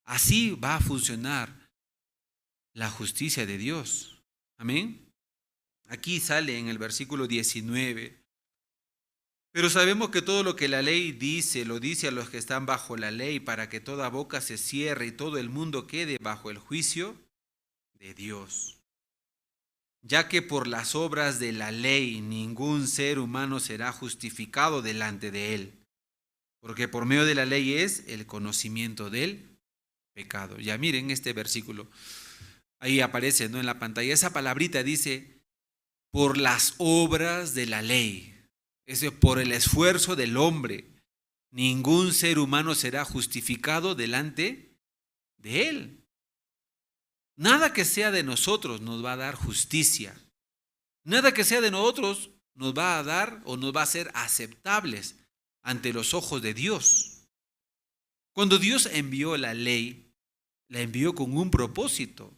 Así va a funcionar la justicia de Dios. Amén. Aquí sale en el versículo 19. Pero sabemos que todo lo que la ley dice, lo dice a los que están bajo la ley, para que toda boca se cierre y todo el mundo quede bajo el juicio de Dios. Ya que por las obras de la ley ningún ser humano será justificado delante de él, porque por medio de la ley es el conocimiento del pecado. Ya miren este versículo, ahí aparece, ¿no?, en la pantalla, esa palabrita dice, por las obras de la ley, es decir, por el esfuerzo del hombre, ningún ser humano será justificado delante de él. Nada que sea de nosotros nos va a dar justicia. Nada que sea de nosotros nos va a dar o nos va a ser aceptables ante los ojos de Dios. Cuando Dios envió la ley, la envió con un propósito.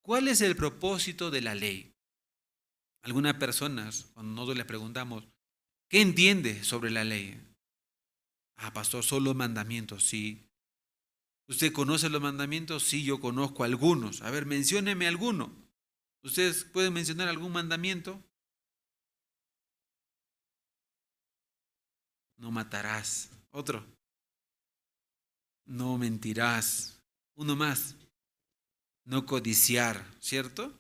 ¿Cuál es el propósito de la ley? Algunas personas, cuando nosotros les preguntamos, ¿qué entiende sobre la ley? Ah, pastor, son los mandamientos, sí. ¿Usted conoce los mandamientos? Sí, yo conozco algunos. A ver, mencióneme alguno. ¿Ustedes pueden mencionar algún mandamiento? No matarás. Otro. No mentirás. Uno más. No codiciar, ¿cierto?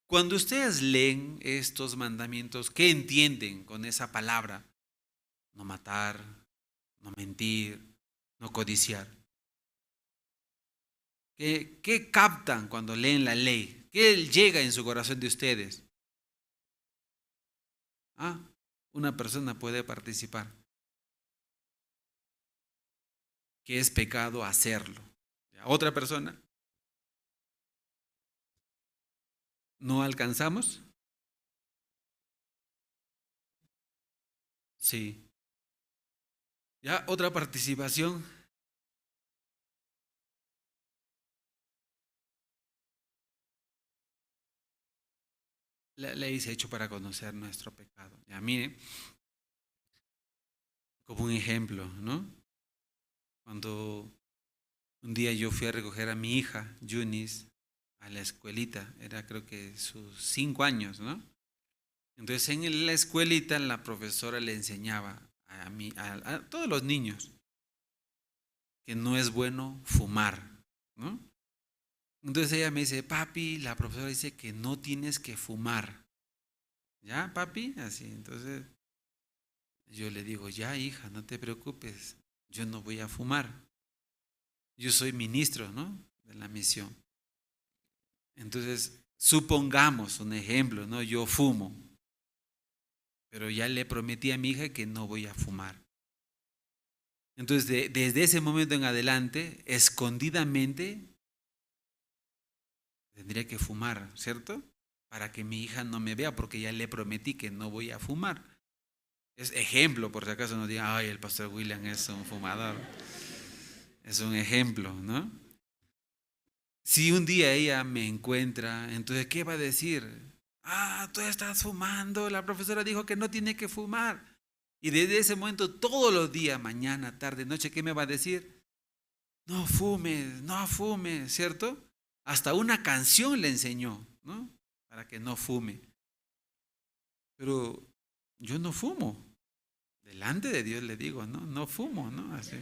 Cuando ustedes leen estos mandamientos, ¿qué entienden con esa palabra? No matar, no mentir, no codiciar. ¿Qué captan cuando leen la ley? ¿Qué llega en su corazón de ustedes? Ah, una persona puede participar. Que es pecado hacerlo. Otra persona. ¿No alcanzamos? Sí. Ya, otra participación. La ley se ha hecho para conocer nuestro pecado. Ya, mire, como un ejemplo, ¿no? Cuando un día yo fui a recoger a mi hija, Yunis, a la escuelita, era creo que sus 5 años, ¿no? Entonces en la escuelita la profesora le enseñaba a todos los niños que no es bueno fumar, ¿no? Entonces ella me dice, papi, la profesora dice que no tienes que fumar. ¿Ya, papi? Así, entonces yo le digo, ya, hija, no te preocupes, yo no voy a fumar. Yo soy ministro, ¿no?, de la misión. Entonces, supongamos un ejemplo, ¿no? Yo fumo, pero ya le prometí a mi hija que no voy a fumar. Entonces, desde ese momento en adelante, escondidamente, tendría que fumar, ¿cierto? Para que mi hija no me vea, porque ya le prometí que no voy a fumar. Es ejemplo, por si acaso no digan, ay, el pastor William es un fumador. Es un ejemplo, ¿no? Si un día ella me encuentra, entonces, ¿qué va a decir? Ah, tú estás fumando, la profesora dijo que no tiene que fumar. Y desde ese momento, todos los días, mañana, tarde, noche, ¿qué me va a decir? No fumes, ¿cierto? Hasta una canción le enseñó, ¿no?, para que no fume. Pero yo no fumo. Delante de Dios le digo, no fumo, ¿no? Así.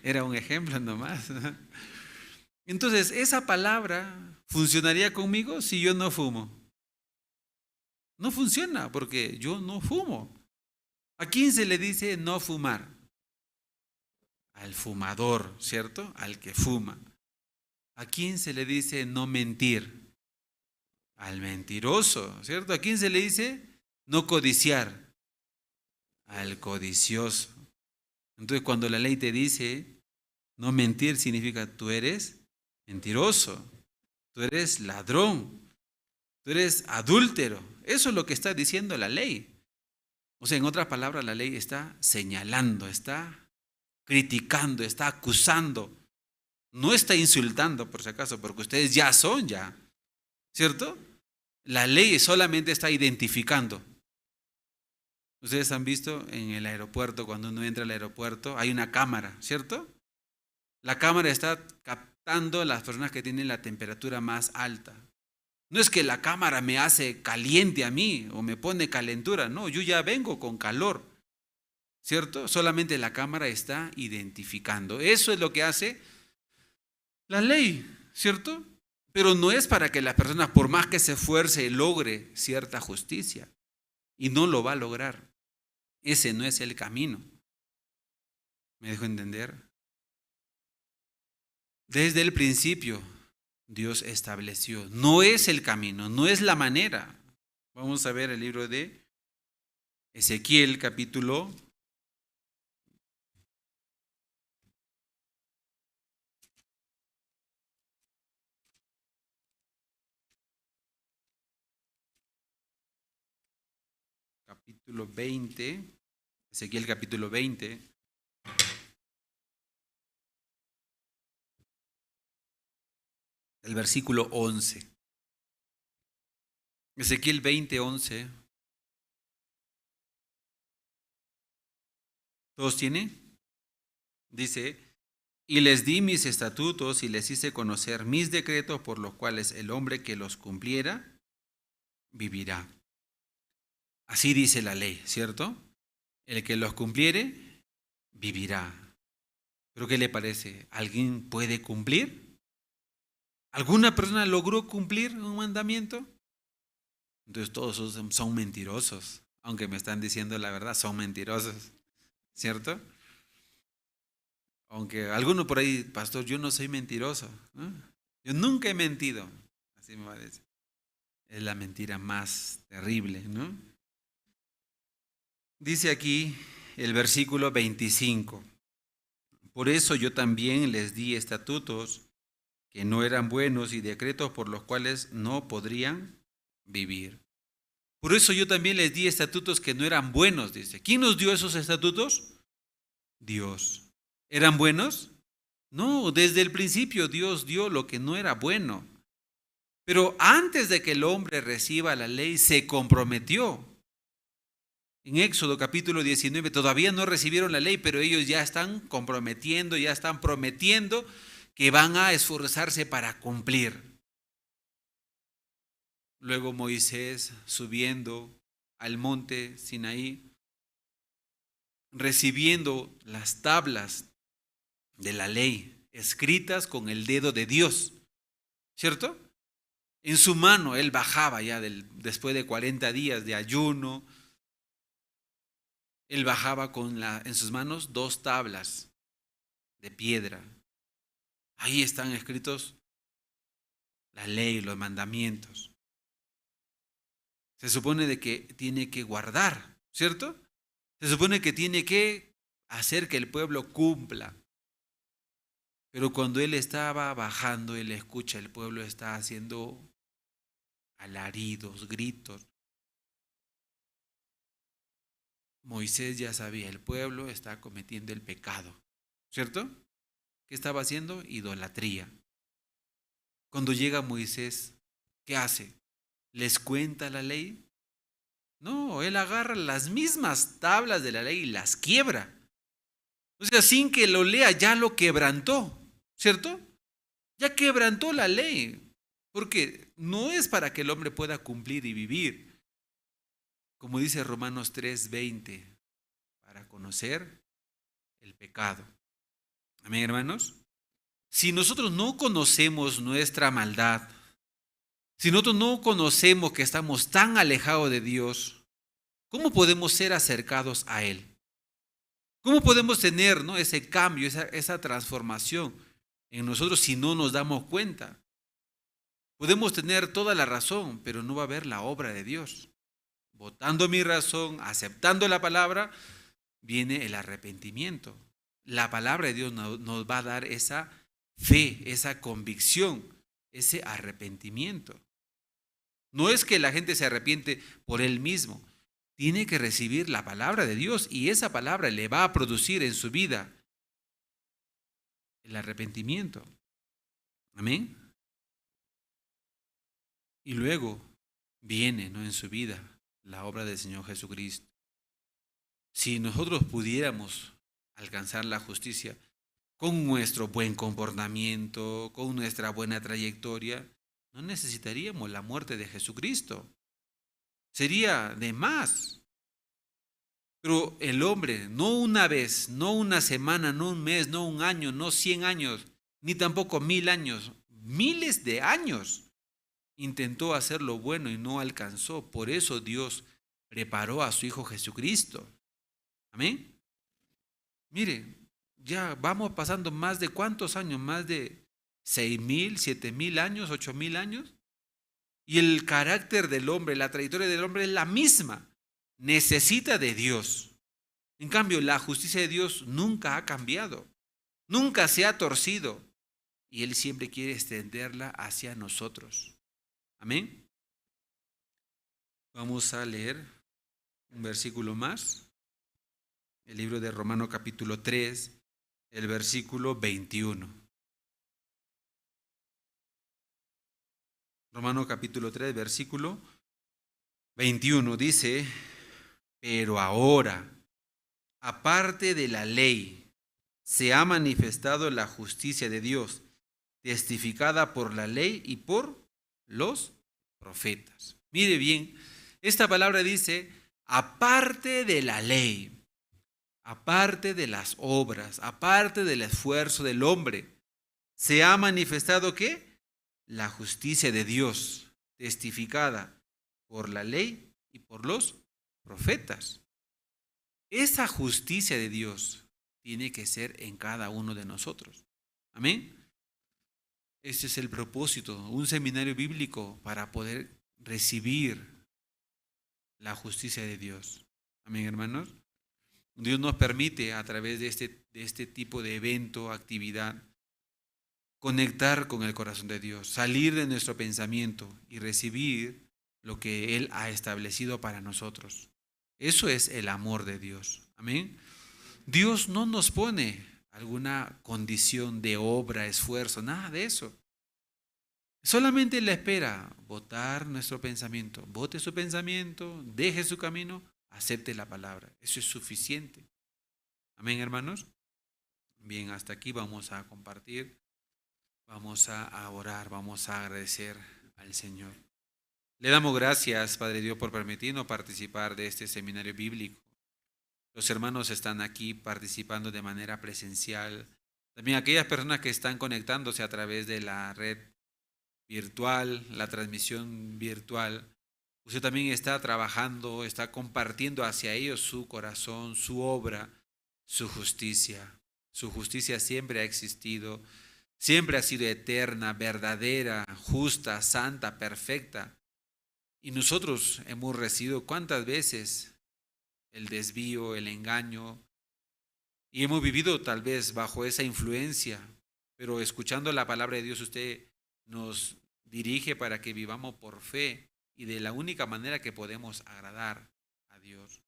Era un ejemplo nomás, ¿no? Entonces, esa palabra funcionaría conmigo si yo no fumo. No funciona porque yo no fumo. ¿A quién se le dice no fumar? Al fumador, ¿cierto? Al que fuma. ¿A quién se le dice no mentir? Al mentiroso, ¿cierto? ¿A quién se le dice no codiciar? Al codicioso. Entonces, cuando la ley te dice no mentir, significa tú eres mentiroso, tú eres ladrón, tú eres adúltero. Eso es lo que está diciendo la ley. O sea, en otras palabras, la ley está señalando, está criticando, está acusando. No está insultando, por si acaso, porque ustedes ya son, ¿cierto? La ley solamente está identificando. Ustedes han visto en el aeropuerto, cuando uno entra al aeropuerto, hay una cámara, ¿cierto? La cámara está captando a las personas que tienen la temperatura más alta. No es que la cámara me hace caliente a mí o me pone calentura, no, yo ya vengo con calor, ¿cierto? Solamente la cámara está identificando. Eso es lo que hace la ley, ¿cierto? Pero no es para que la persona, por más que se esfuerce, logre cierta justicia. Y no lo va a lograr. Ese no es el camino. ¿Me dejo entender? Desde el principio, Dios estableció. No es el camino, no es la manera. Vamos a ver el libro de Ezequiel, capítulo 20, Ezequiel capítulo 20, el versículo 11. Ezequiel 20, 11. ¿Todos tienen? Dice, y les di mis estatutos y les hice conocer mis decretos por los cuales el hombre que los cumpliera vivirá. Así dice la ley, ¿cierto? El que los cumpliere, vivirá. ¿Pero qué le parece? ¿Alguien puede cumplir? ¿Alguna persona logró cumplir un mandamiento? Entonces todos son mentirosos. Aunque me están diciendo la verdad, son mentirosos, ¿cierto? Aunque alguno por ahí, pastor, yo no soy mentiroso, ¿no? Yo nunca he mentido. Así me va a decir. Es la mentira más terrible, ¿no? Dice aquí el versículo 25. Por eso yo también les di estatutos que no eran buenos y decretos por los cuales no podrían vivir. Por eso yo también les di estatutos que no eran buenos, dice. ¿Quién nos dio esos estatutos? Dios. ¿Eran buenos? No, desde el principio Dios dio lo que no era bueno. Pero antes de que el hombre reciba la ley, se comprometió. En Éxodo capítulo 19 todavía no recibieron la ley, pero ellos ya están comprometiendo, ya están prometiendo que van a esforzarse para cumplir. Luego Moisés subiendo al monte Sinaí, recibiendo las tablas de la ley escritas con el dedo de Dios, ¿cierto? En su mano él bajaba ya después de 40 días de ayuno, él bajaba en sus manos 2 tablas de piedra. Ahí están escritos la ley, los mandamientos. Se supone de que tiene que guardar, ¿cierto? Se supone que tiene que hacer que el pueblo cumpla. Pero cuando él estaba bajando, él escucha, el pueblo está haciendo alaridos, gritos. Moisés ya sabía, el pueblo está cometiendo el pecado, ¿cierto? ¿Qué estaba haciendo? Idolatría. Cuando llega Moisés, ¿qué hace? ¿Les cuenta la ley? No, él agarra las mismas tablas de la ley y las quiebra. O sea, sin que lo lea, ya lo quebrantó, ¿cierto? Ya quebrantó la ley, porque no es para que el hombre pueda cumplir y vivir. Como dice Romanos 3:20, para conocer el pecado. Amén, hermanos. Si nosotros no conocemos nuestra maldad, si nosotros no conocemos que estamos tan alejados de Dios, ¿cómo podemos ser acercados a Él? ¿Cómo podemos tener, ¿no?, ese cambio, esa transformación en nosotros si no nos damos cuenta? Podemos tener toda la razón, pero no va a haber la obra de Dios. Votando mi razón, aceptando la palabra, viene el arrepentimiento. La palabra de Dios nos va a dar esa fe, esa convicción, ese arrepentimiento. No es que la gente se arrepiente por él mismo. Tiene que recibir la palabra de Dios y esa palabra le va a producir en su vida el arrepentimiento. Amén. Y luego viene, ¿no?, en su vida la obra del Señor Jesucristo. Si nosotros pudiéramos alcanzar la justicia con nuestro buen comportamiento, con nuestra buena trayectoria, no necesitaríamos la muerte de Jesucristo. Sería de más. Pero el hombre, no una vez, no una semana, no un mes, no un año, no 100 años, ni tampoco 1000 años, miles de años, intentó hacer lo bueno y no alcanzó. Por eso Dios preparó a su Hijo Jesucristo. Amén. Mire, ya vamos pasando más de ¿cuántos años? Más de 6000, 7000 años, 8000 años. Y el carácter del hombre, la trayectoria del hombre es la misma. Necesita de Dios. En cambio, la justicia de Dios nunca ha cambiado. Nunca se ha torcido. Y Él siempre quiere extenderla hacia nosotros. Amén. Vamos a leer un versículo más. El libro de Romanos capítulo 3, el versículo 21. Romanos capítulo 3, versículo 21 dice: pero ahora, aparte de la ley, se ha manifestado la justicia de Dios, testificada por la ley y por los profetas. Mire bien, esta palabra dice, aparte de la ley, aparte de las obras, aparte del esfuerzo del hombre, se ha manifestado ¿qué? La justicia de Dios, testificada por la ley y por los profetas. Esa justicia de Dios tiene que ser en cada uno de nosotros. Amén. Ese es el propósito, un seminario bíblico para poder recibir la justicia de Dios. Amén, hermanos. Dios nos permite a través de este tipo de evento, actividad, conectar con el corazón de Dios, salir de nuestro pensamiento y recibir lo que Él ha establecido para nosotros. Eso es el amor de Dios. Amén. Dios no nos pone alguna condición de obra, esfuerzo, nada de eso. Solamente Él espera votar nuestro pensamiento. Vote su pensamiento, deje su camino, acepte la palabra. Eso es suficiente. Amén, hermanos. Bien, hasta aquí vamos a compartir. Vamos a orar, vamos a agradecer al Señor. Le damos gracias, Padre Dios, por permitirnos participar de este seminario bíblico. Los hermanos están aquí participando de manera presencial. También aquellas personas que están conectándose a través de la red virtual, la transmisión virtual. Usted también está trabajando, está compartiendo hacia ellos su corazón, su obra, su justicia. Su justicia siempre ha existido, siempre ha sido eterna, verdadera, justa, santa, perfecta. Y nosotros hemos recibido cuántas veces el desvío, el engaño, y hemos vivido tal vez bajo esa influencia, pero escuchando la palabra de Dios usted nos dirige para que vivamos por fe y de la única manera que podemos agradar a Dios.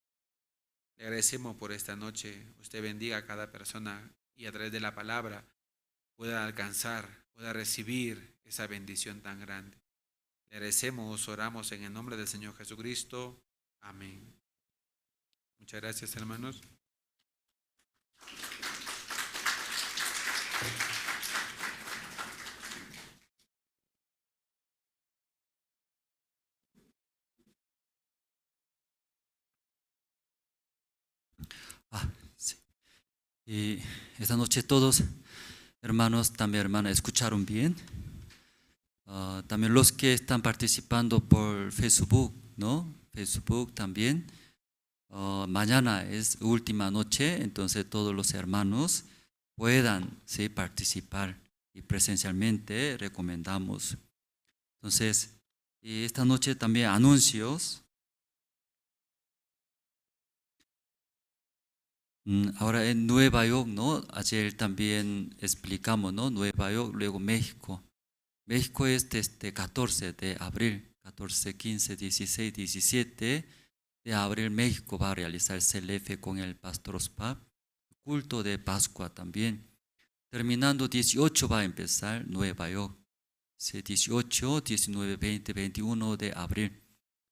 Le agradecemos por esta noche. Usted bendiga a cada persona y a través de la palabra pueda alcanzar, pueda recibir esa bendición tan grande. Le agradecemos, oramos en el nombre del Señor Jesucristo. Amén. Muchas gracias, hermanos. Sí. Y esta noche todos, hermanos, también hermanas, escucharon bien. También los que están participando por Facebook, ¿no? Facebook también. Mañana es última noche, entonces todos los hermanos puedan, ¿sí?, participar y presencialmente recomendamos. Entonces, y esta noche también anuncios. Ahora en Nueva York, ¿no? Ayer también explicamos, ¿no? Nueva York, luego México. México es desde 14 de abril, 14, 15, 16, 17 de abril. México va a realizar CLF con el pastor Ospap, culto de Pascua también. Terminando 18 va a empezar Nueva York, 18, 19, 20, 21 de abril.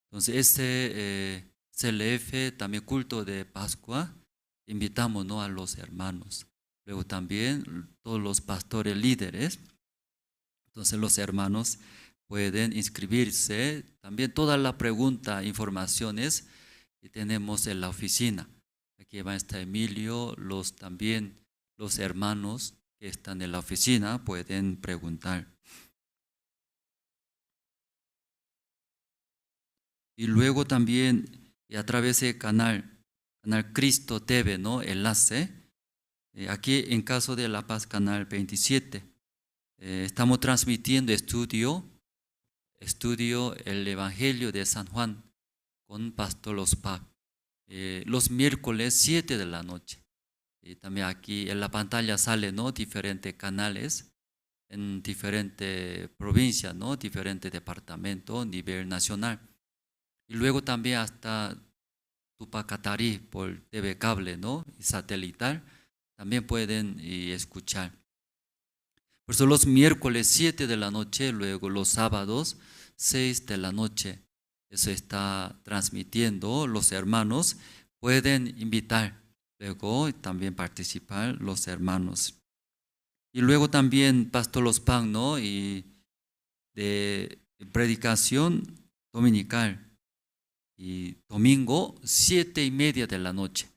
Entonces este CLF, también culto de Pascua, invitamos, ¿no?, a los hermanos. Luego también todos los pastores líderes. Entonces los hermanos pueden inscribirse. También toda la pregunta, informaciones que tenemos en la oficina. Aquí va a estar Emilio, también los hermanos que están en la oficina pueden preguntar. Y luego también a través del canal Cristo TV, ¿no?, enlace. Aquí en caso de La Paz, canal 27. Estamos transmitiendo estudio el Evangelio de San Juan con Pastor Ospap. Los miércoles 7 de la noche. También aquí en la pantalla sale, ¿no?, diferentes canales en diferentes provincias, ¿no?, diferentes departamentos a nivel nacional. Y luego también hasta Tupacatari por TV cable, ¿no?, y satelital, también pueden escuchar. Por eso los miércoles 7 de la noche, luego los sábados 6 de la noche, eso está transmitiendo. Los hermanos pueden invitar, luego también participar los hermanos. Y luego también Pastor Ospap, ¿no?, y de predicación dominical. Y domingo 7:30 de la noche,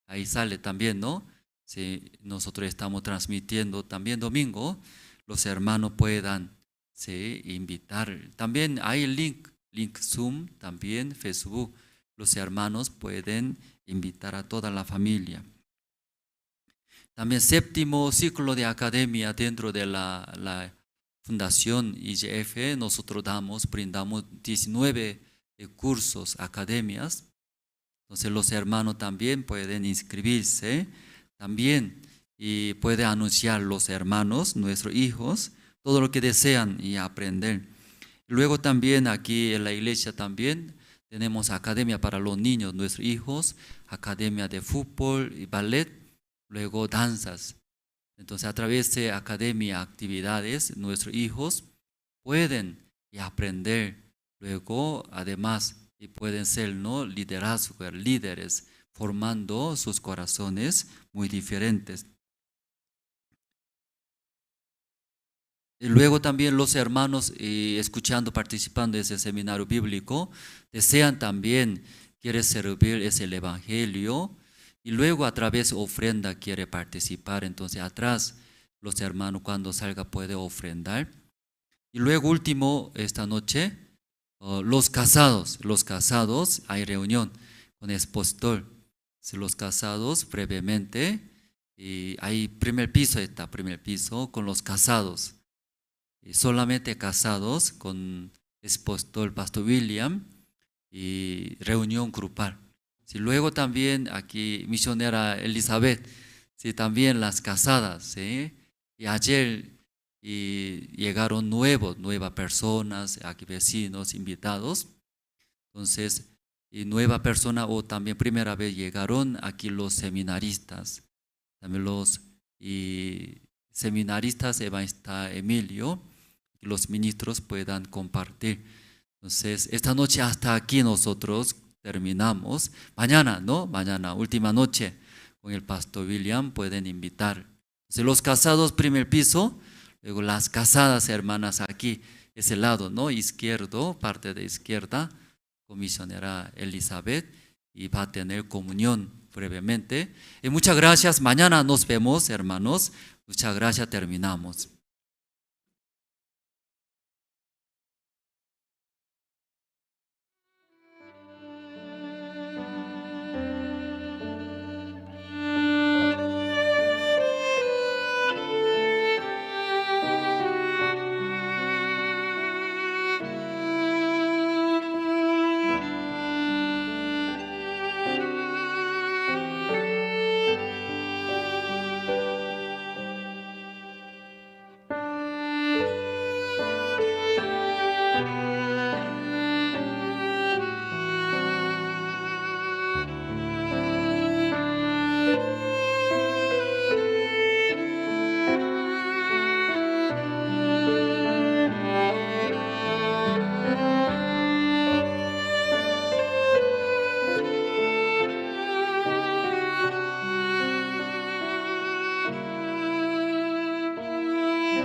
ahí sale también, ¿no? Si nosotros estamos transmitiendo también domingo, los hermanos puedan, ¿sí?, invitar. También hay el link Zoom, también Facebook. Los hermanos pueden invitar a toda la familia. También 7º ciclo de academia dentro de la Fundación IGF, nosotros brindamos 19 cursos, academias. Entonces los hermanos también pueden inscribirse también y pueden anunciar los hermanos, nuestros hijos, todo lo que desean y aprender. Luego también aquí en la iglesia también tenemos academia para los niños, nuestros hijos, academia de fútbol y ballet, luego danzas. Entonces a través de academia, actividades, nuestros hijos pueden aprender. Luego, además, y pueden ser, ¿no?, liderazgo, líderes, formando sus corazones muy diferentes. Y luego también los hermanos escuchando, participando de ese seminario bíblico, desean también, quiere servir es el evangelio, y luego a través de ofrenda quiere participar, entonces atrás los hermanos cuando salga puede ofrendar. Y luego último, esta noche, los casados, hay reunión con expositor. Los casados brevemente, y hay primer piso con los casados. Y solamente casados con expositor Pastor William y reunión grupal. Sí, luego también aquí misionera Elizabeth, sí, también las casadas, ¿sí? Y ayer llegaron nuevas personas, aquí vecinos, invitados. Entonces, y nueva persona o también primera vez llegaron aquí los seminaristas, también los seminaristas evangelistas Emilio, y los ministros puedan compartir. Entonces, esta noche hasta aquí nosotros terminamos. Mañana, ¿no? Mañana, última noche, con el Pastor William pueden invitar. Entonces, los casados, primer piso, luego las casadas hermanas aquí, ese lado, ¿no? Izquierdo, parte de izquierda, comisionera Elizabeth, y va a tener comunión brevemente. Y muchas gracias. Mañana nos vemos, hermanos. Muchas gracias. Terminamos.